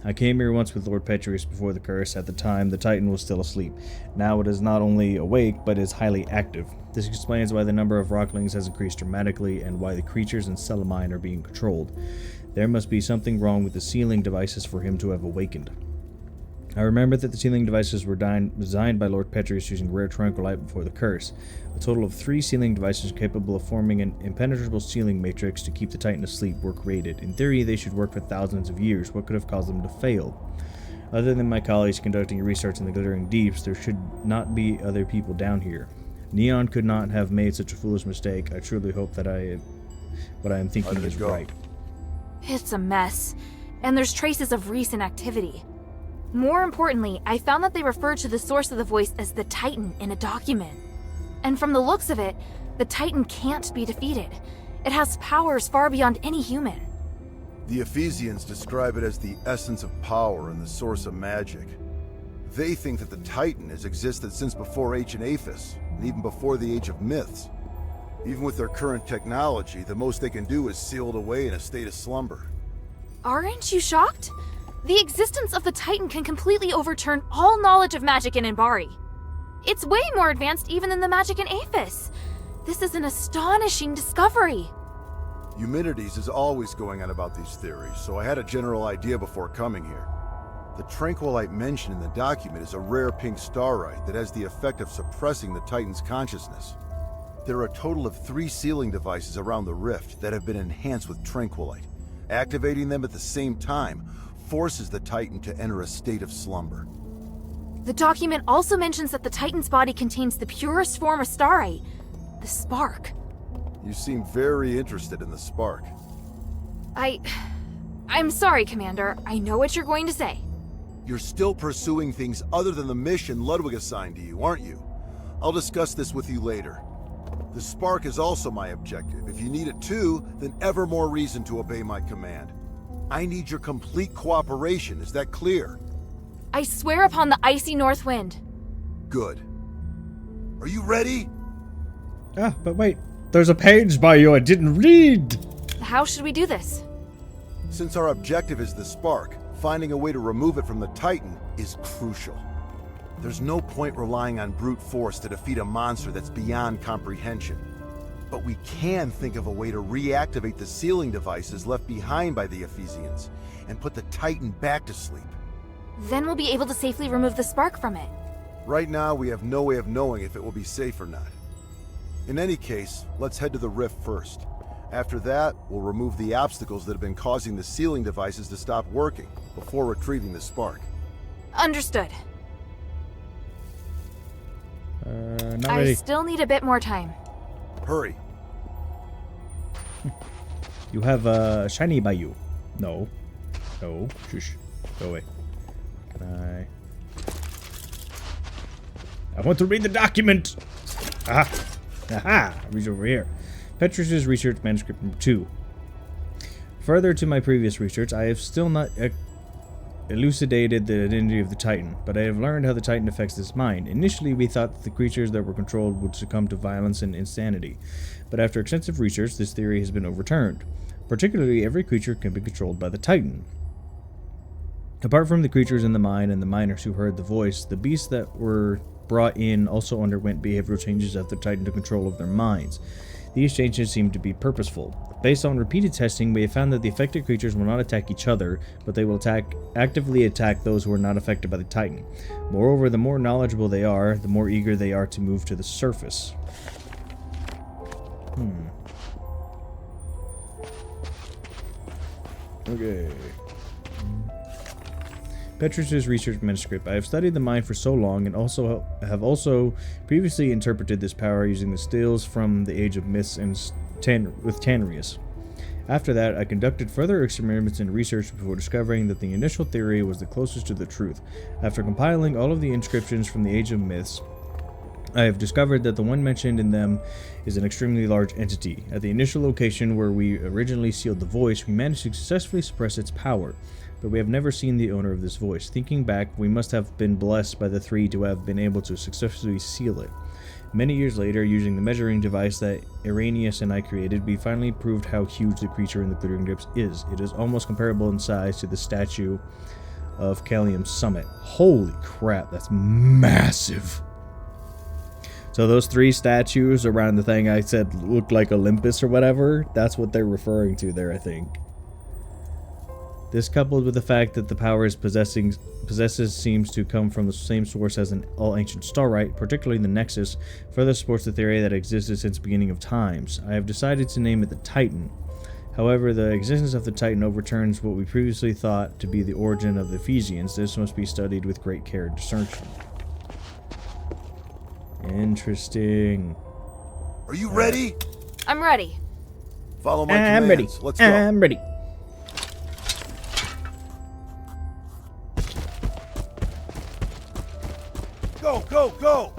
I came here once with Lord Petrius before the curse. At the time, the Titan was still asleep. Now it is not only awake, but is highly active. This explains why the number of rocklings has increased dramatically and why the creatures in Celamine are being controlled. There must be something wrong with the sealing devices for him to have awakened. I remember that the sealing devices were designed by Lord Petrius using rare tranquilite before the curse. A total of 3 sealing devices capable of forming an impenetrable sealing matrix to keep the Titan asleep were created. In theory, they should work for thousands of years. What could have caused them to fail? Other than my colleagues conducting research in the Glittering Deeps, there should not be other people down here. Neon could not have made such a foolish mistake. I truly hope that what I am thinking is right. It's a mess, and there's traces of recent activity. More importantly, I found that they referred to the source of the voice as the Titan in a document. And from the looks of it, the Titan can't be defeated. It has powers far beyond any human. The Ephesians describe it as the essence of power and the source of magic. They think that the Titan has existed since before ancient Aphis, and even before the Age of Myths. Even with their current technology, the most they can do is seal it away in a state of slumber. Aren't you shocked? The existence of the Titan can completely overturn all knowledge of magic in Inbari. It's way more advanced even than the magic in Aphis. This is an astonishing discovery. Eumenides is always going on about these theories, so I had a general idea before coming here. The tranquilite mentioned in the document is a rare pink starite that has the effect of suppressing the Titan's consciousness. There are a total of 3 sealing devices around the rift that have been enhanced with tranquilite. Activating them at the same time forces the Titan to enter a state of slumber. The document also mentions that the Titan's body contains the purest form of starite, the spark. You seem very interested in the spark. I'm sorry, Commander. I know what you're going to say. You're still pursuing things other than the mission Ludwig assigned to you, aren't you? I'll discuss this with you later. The spark is also my objective. If you need it too, then ever more reason to obey my command. I need your complete cooperation, is that clear? I swear upon the icy north wind. Good. Are you ready? Ah, but wait. There's a page by you I didn't read! How should we do this? Since our objective is the spark, finding a way to remove it from the Titan is crucial. There's no point relying on brute force to defeat a monster that's beyond comprehension. But we can think of a way to reactivate the sealing devices left behind by the Ephesians and put the Titan back to sleep. Then we'll be able to safely remove the spark from it. Right now, we have no way of knowing if it will be safe or not. In any case, let's head to the rift first. After that, we'll remove the obstacles that have been causing the sealing devices to stop working before retrieving the spark. Understood. Not ready. I still need a bit more time. Hurry. You have a shiny Bayou. No. No. Shush. Go away. Can I want to read the document! Aha! Aha! Reach over here. Petrus's research manuscript number 2. Further to my previous research, I have still not elucidated the identity of the Titan, but I have learned how the Titan affects his mind. Initially, we thought that the creatures that were controlled would succumb to violence and insanity, but after extensive research, this theory has been overturned. Particularly, every creature can be controlled by the Titan. Apart from the creatures in the mine and the miners who heard the voice, the beasts that were brought in also underwent behavioral changes after the Titan took control of their minds. These changes seem to be purposeful. Based on repeated testing, we have found that the affected creatures will not attack each other, but they will actively attack those who are not affected by the Titan. Moreover, the more knowledgeable they are, the more eager they are to move to the surface. Okay. Petrus's research manuscript. I have studied the mind for so long and have also previously interpreted this power using the stills from the Age of Myths and with Tanrius. After that, I conducted further experiments and research before discovering that the initial theory was the closest to the truth. After compiling all of the inscriptions from the Age of Myths, I have discovered that the one mentioned in them is an extremely large entity. At the initial location where we originally sealed the voice, we managed to successfully suppress its power, but we have never seen the owner of this voice. Thinking back, we must have been blessed by the three to have been able to successfully seal it. Many years later, using the measuring device that Irenaeus and I created, we finally proved how huge the creature in the glittering drips is. It is almost comparable in size to the statue of Callium's summit. Holy crap, that's massive! So those three statues around the thing I said looked like Olympus or whatever, that's what they're referring to there, I think. This, coupled with the fact that the power it possesses seems to come from the same source as an all-ancient starlight, particularly the Nexus, further supports the theory that existed since the beginning of times. I have decided to name it the Titan. However, the existence of the Titan overturns what we previously thought to be the origin of the Ephesians. This must be studied with great care and discernment. Interesting. Are you ready? I'm ready. Follow my I'm commands. ready. Let's go. I'm ready. Go, go, go!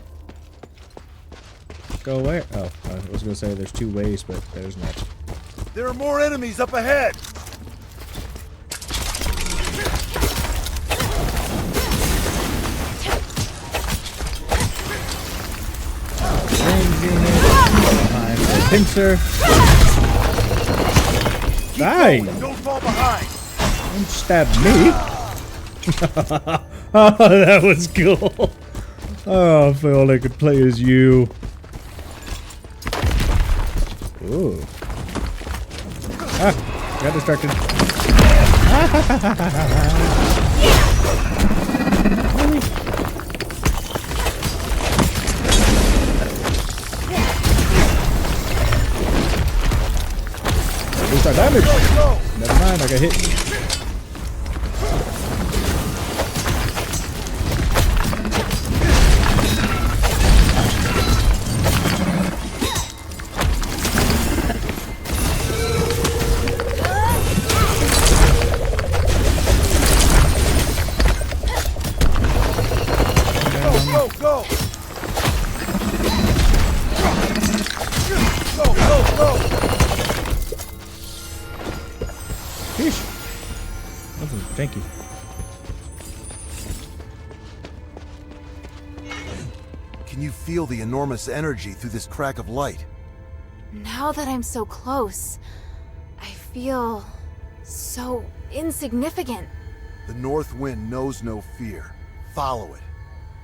Go where? Oh, I was going to say there's two ways, but there's not. There are more enemies up ahead! Behind the pincer. Die! Don't fall behind! Don't stab me! Oh, that was cool! Oh, if all I could play as you. Ooh. Ah! Got distracted. Reduce our damage! Never mind, I got hit. Thank you. Can you feel the enormous energy through this crack of light? Now that I'm so close, I feel so insignificant. The North Wind knows no fear. Follow it.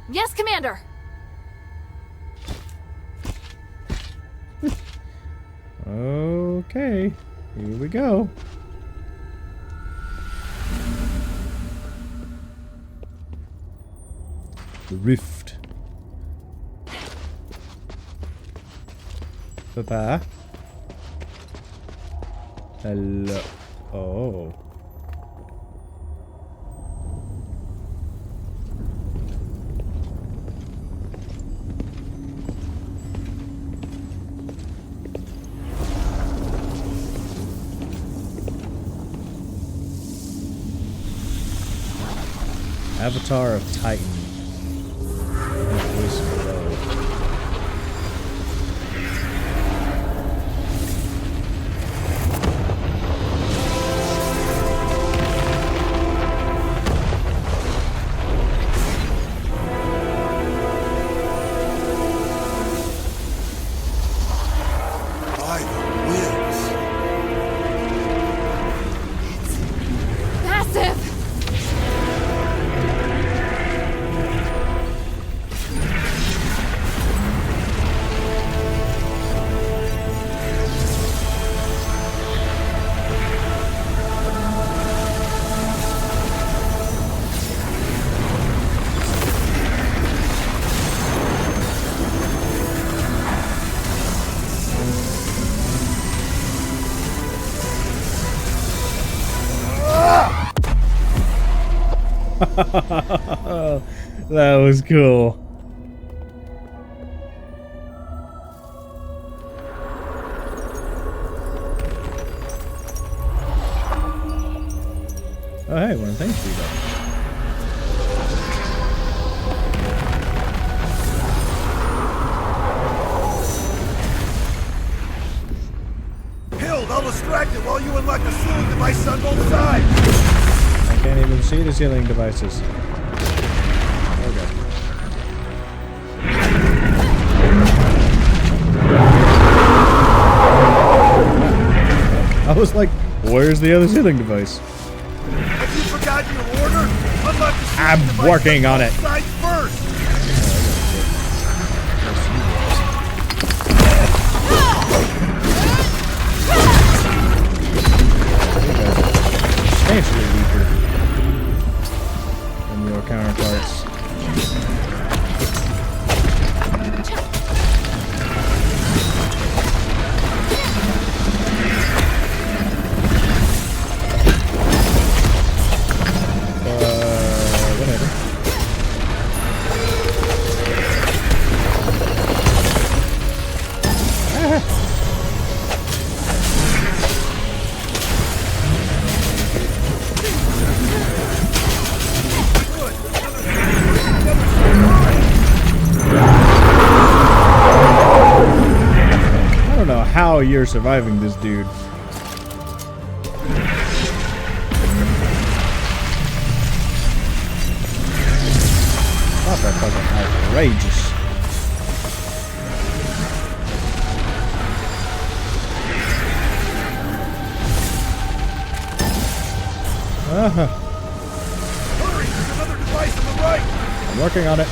Yes, Commander! Okay, here we go. The rift. Papa. Hello. Oh. Avatar of Titan. Voice below. By the winds. Massive! That was cool. Oh hey, one of the things we got. I'll distract it while you unlock the sealing device on both sides. I can't even see the sealing devices. Okay. I was like, where's the other sealing device? Have you forgotten your order? Unlock the sealing I'm device working on both it. sides first. Substantially weaker than your counterparts. Whatever. I don't know how you're surviving this dude. Not that fucking outrageous. Hurry, there's another device on the right. I'm working on it.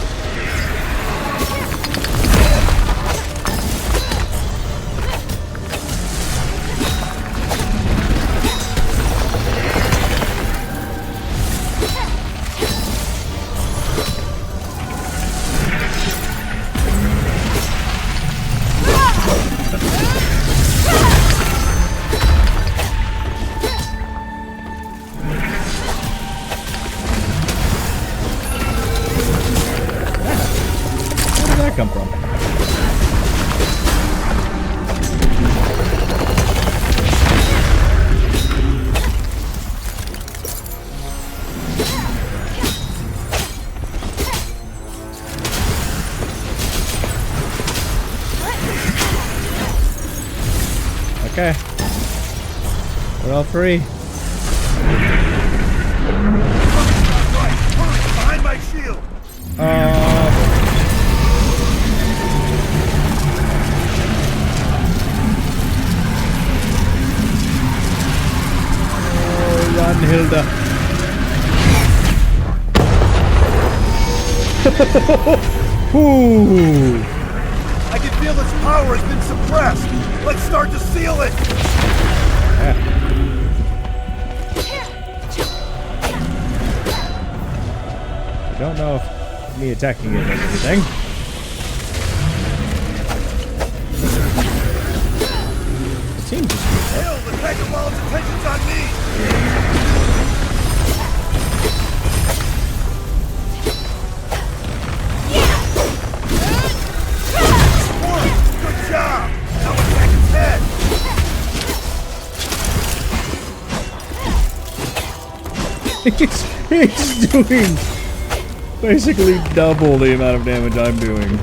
Come from? Okay. We're all free. Behind my shield. Run, Hilda. Ooh. I can feel its power has been suppressed. Let's start to seal it. Yeah. I don't know if me attacking it does anything. It seems to speed up. Hill, the Dragonball's attention's on me. Good job. Now attack its head. He's doing basically double the amount of damage I'm doing.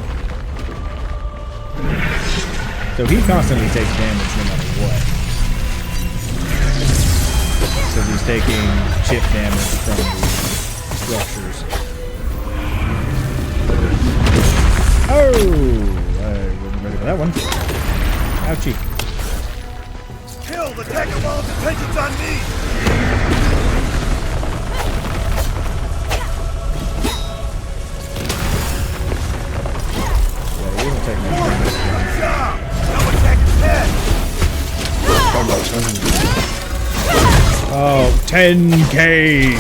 So he constantly takes damage no matter what. Because he's taking chip damage from the structures. Oh! I wasn't ready for that one. Ouchie. Hill, the Dragonball's attention's on me. Oh, 10k!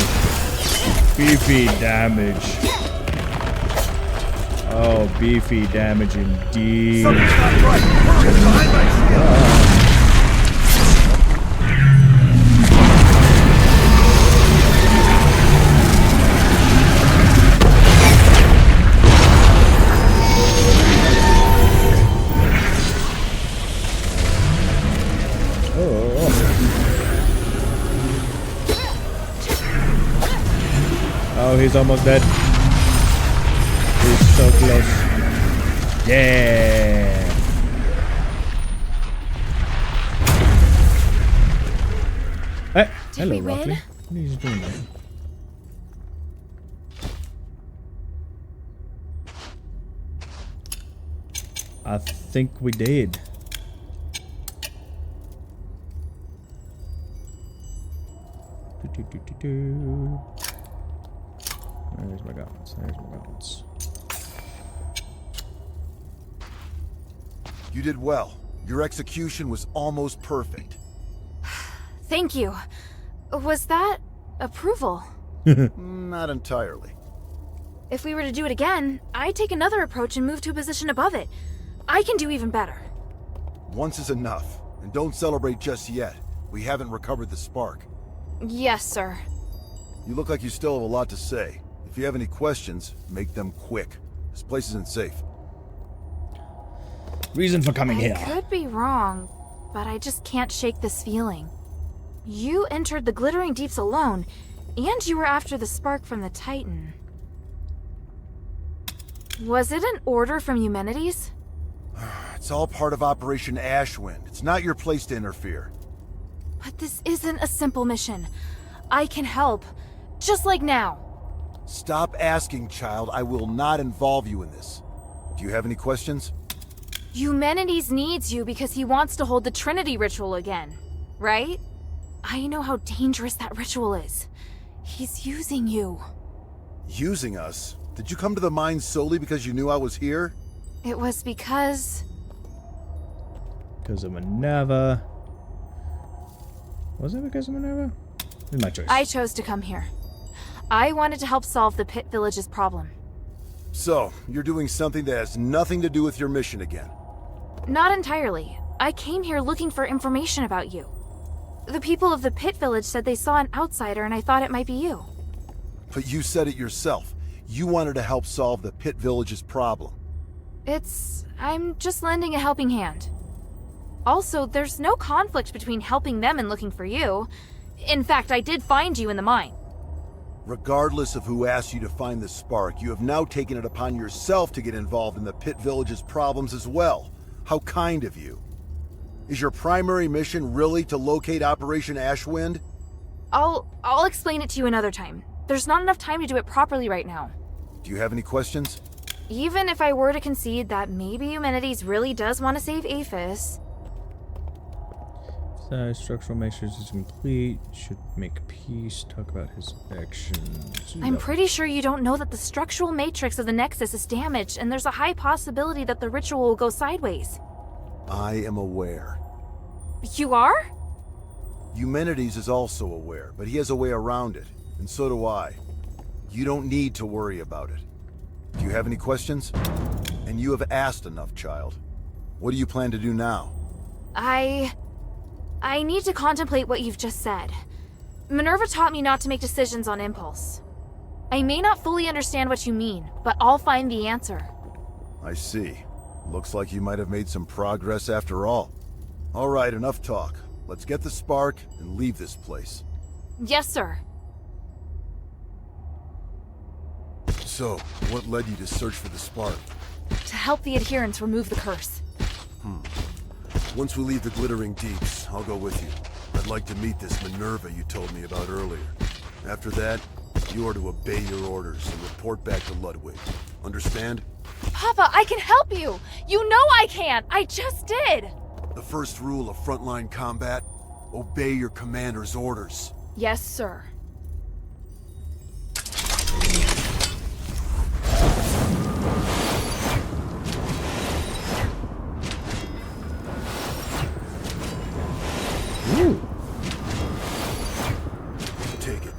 Beefy damage. Oh, beefy damage indeed. Something's not right. Hurry, behind my shield. Oh, he's almost dead. He's so close. Yeah. Hey, hello, we win? Rocky. What are you doing there? I think we did. There's my gauntlets. There's my gauntlets. You did well. Your execution was almost perfect. Thank you. Was that approval? Not entirely. If we were to do it again, I'd take another approach and move to a position above it. I can do even better. Once is enough. And don't celebrate just yet. We haven't recovered the spark. Yes, sir. You look like you still have a lot to say. If you have any questions, make them quick. This place isn't safe. Reason for coming here. I could be wrong, but I just can't shake this feeling. You entered the Glittering Deeps alone, and you were after the spark from the Titan. Was it an order from Eumenides? It's all part of Operation Ashwind. It's not your place to interfere. But this isn't a simple mission. I can help, just like now. Stop asking, child. I will not involve you in this. Do you have any questions? Eumenides needs you because he wants to hold the Trinity ritual again, right? I know how dangerous that ritual is. He's using you. Using us? Did you come to the mine solely because you knew I was here? It was because... Because of Minerva. Was it because of Minerva? It's my choice. I chose to come here. I wanted to help solve the Pit Village's problem. So, you're doing something that has nothing to do with your mission again. Not entirely. I came here looking for information about you. The people of the Pit Village said they saw an outsider and I thought it might be you. But you said it yourself. You wanted to help solve the Pit Village's problem. I'm just lending a helping hand. Also, there's no conflict between helping them and looking for you. In fact, I did find you in the mine. Regardless of who asked you to find the spark, you have now taken it upon yourself to get involved in the Pit Village's problems as well. How kind of you. Is your primary mission really to locate Operation Ashwind? I'll explain it to you another time. There's not enough time to do it properly right now. Do you have any questions? Even if I were to concede that maybe Eumenides really does want to save Aphis... Structural matrix is complete. Should make peace. Talk about his actions. I'm pretty sure you don't know that the structural matrix of the Nexus is damaged, and there's a high possibility that the ritual will go sideways. I am aware. You are? Eumenides is also aware, but he has a way around it, and so do I. You don't need to worry about it. Do you have any questions? And you have asked enough, child. What do you plan to do now? I need to contemplate what you've just said. Minerva taught me not to make decisions on impulse. I may not fully understand what you mean, but I'll find the answer. I see. Looks like you might have made some progress after all. All right, enough talk. Let's get the spark and leave this place. Yes, sir. So, what led you to search for the spark? To help the adherents remove the curse. Once we leave the Glittering Deeps, I'll go with you. I'd like to meet this Minerva you told me about earlier. After that, you are to obey your orders and report back to Ludwig. Understand? Papa, I can help you! You know I can! I just did! The first rule of frontline combat, obey your commander's orders. Yes, sir. Take it,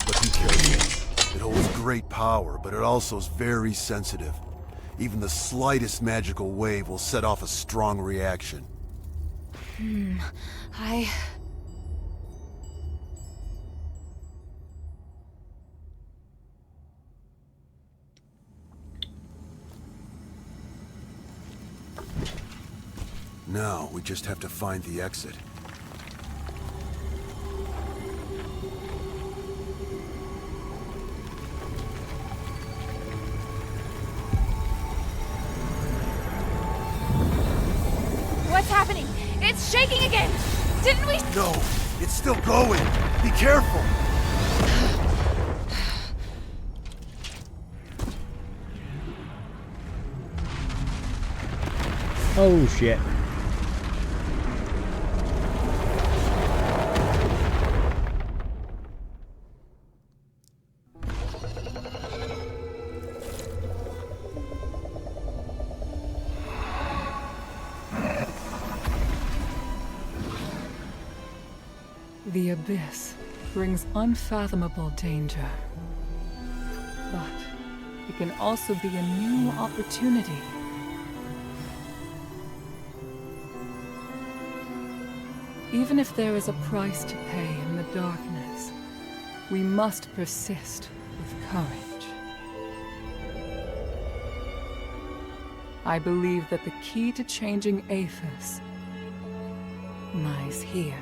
but be careful. It holds great power, but it also is very sensitive. Even the slightest magical wave will set off a strong reaction. Now, we just have to find the exit. shaking again! Didn't we? No, it's still going. Be careful. Oh shit. The abyss brings unfathomable danger. But it can also be a new opportunity. Even if there is a price to pay in the darkness, we must persist with courage. I believe that the key to changing Aethys lies here.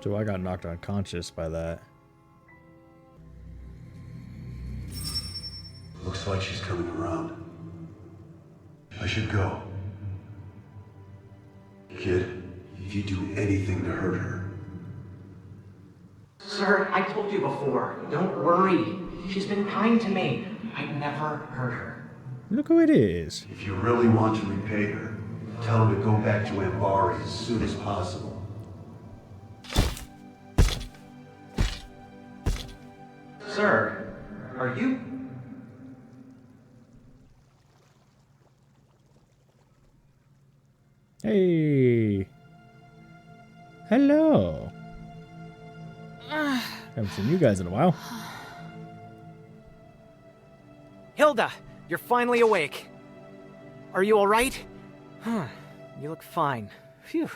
So I got knocked unconscious by that. Looks like she's coming around. I should go. Kid, if you do anything to hurt her... Sir, I told you before. Don't worry. She's been kind to me. I'd never hurt her. Look who it is. If you really want to repay her, tell her to go back to Ambari as soon as possible. Sir, are you... Hey. Hello. Haven't seen you guys in a while. Hilda, you're finally awake. Are you all right? You look fine. Phew.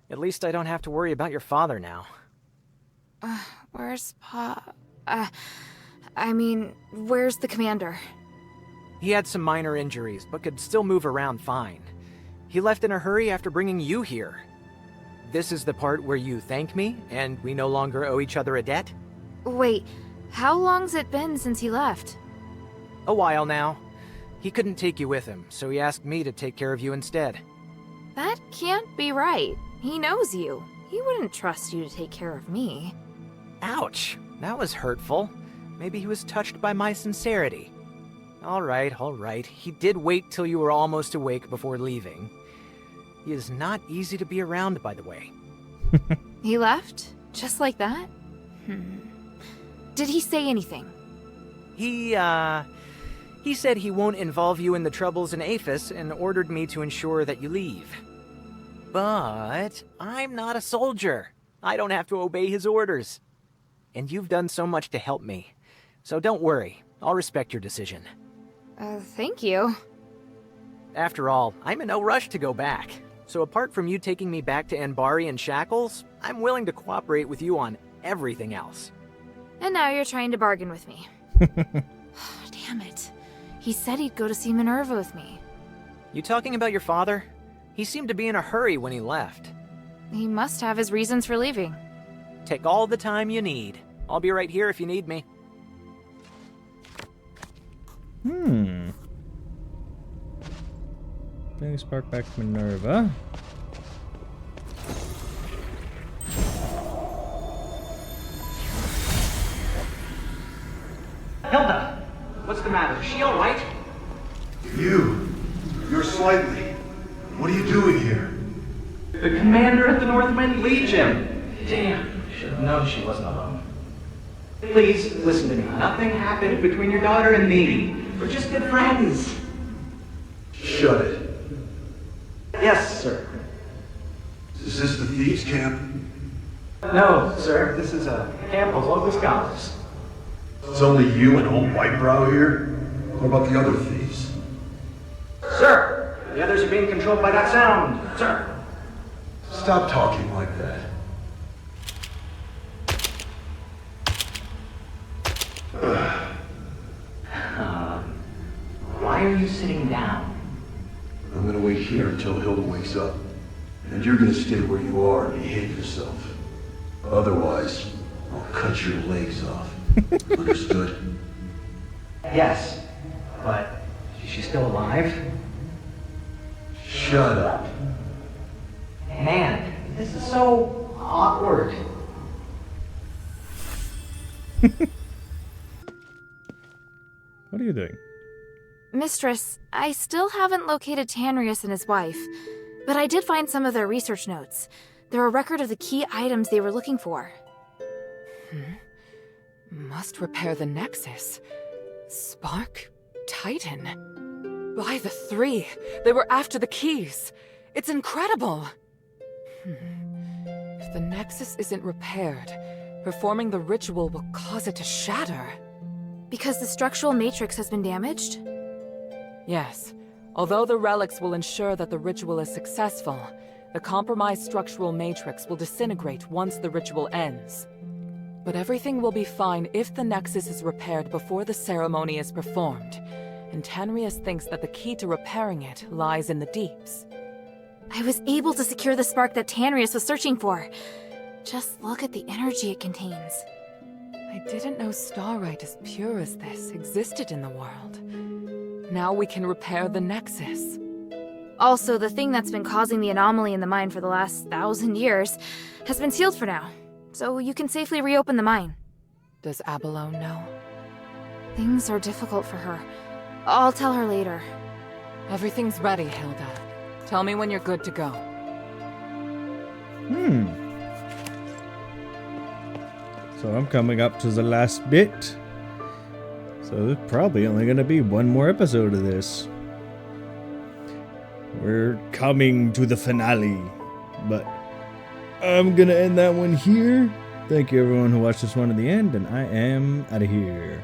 At least I don't have to worry about your father now. Where's where's the commander? He had some minor injuries, but could still move around fine. He left in a hurry after bringing you here. This is the part where you thank me, and we no longer owe each other a debt? Wait, how long's it been since he left? A while now. He couldn't take you with him, so he asked me to take care of you instead. That can't be right. He knows you. He wouldn't trust you to take care of me. Ouch, that was hurtful. Maybe he was touched by my sincerity. All right. He did wait till you were almost awake before leaving. He is not easy to be around, by the way. He left? Just like that? Did he say anything? He said he won't involve you in the troubles in Aethys and ordered me to ensure that you leave. But I'm not a soldier. I don't have to obey his orders. And you've done so much to help me. So don't worry. I'll respect your decision. Thank you. After all, I'm in no rush to go back. So apart from you taking me back to Ambari in shackles, I'm willing to cooperate with you on everything else. And now you're trying to bargain with me. Damn it. He said he'd go to see Minerva with me. You talking about your father? He seemed to be in a hurry when he left. He must have his reasons for leaving. Take all the time you need. I'll be right here if you need me. Bring Spark back to Minerva. Hilda! What's the matter? Is she alright? You're slightly. What are you doing here? The commander at the Northwind Legion! Damn, should have known she wasn't alone. Please, listen to me. Nothing happened between your daughter and me. We're just good friends. Shut it. Yes, sir. Is this the thieves' camp? No, sir. This is a camp of local scholars. It's only you and old Whitebrow here? What about the other thieves? Sir! The others are being controlled by that sound, sir. Stop talking like that. Why are you sitting down? I'm gonna wait here until Hilda wakes up. And you're gonna stay where you are and behave yourself. Otherwise, I'll cut your legs off. Understood? Yes, but is she still alive? Shut up. Man, this is so awkward. What are you doing? Mistress, I still haven't located Tanrius and his wife, but I did find some of their research notes. They're a record of the key items they were looking for. Must repair the Nexus. Spark? Titan? By the three! They were after the keys! It's incredible! If the Nexus isn't repaired, performing the ritual will cause it to shatter. Because the structural matrix has been damaged? Yes. Although the relics will ensure that the ritual is successful, the compromised structural matrix will disintegrate once the ritual ends. But everything will be fine if the Nexus is repaired before the ceremony is performed, and Tanrius thinks that the key to repairing it lies in the deeps. I was able to secure the spark that Tanrius was searching for. Just look at the energy it contains. I didn't know starlight as pure as this existed in the world. Now we can repair the Nexus. Also, the thing that's been causing the anomaly in the mine for the last 1,000 years has been sealed for now, so you can safely reopen the mine. Does Abalone know? Things are difficult for her. I'll tell her later. Everything's ready, Hilda. Tell me when you're good to go. So I'm coming up to the last bit. So there's probably only going to be one more episode of this. We're coming to the finale. But I'm going to end that one here. Thank you everyone who watched this one to the end, and I am out of here.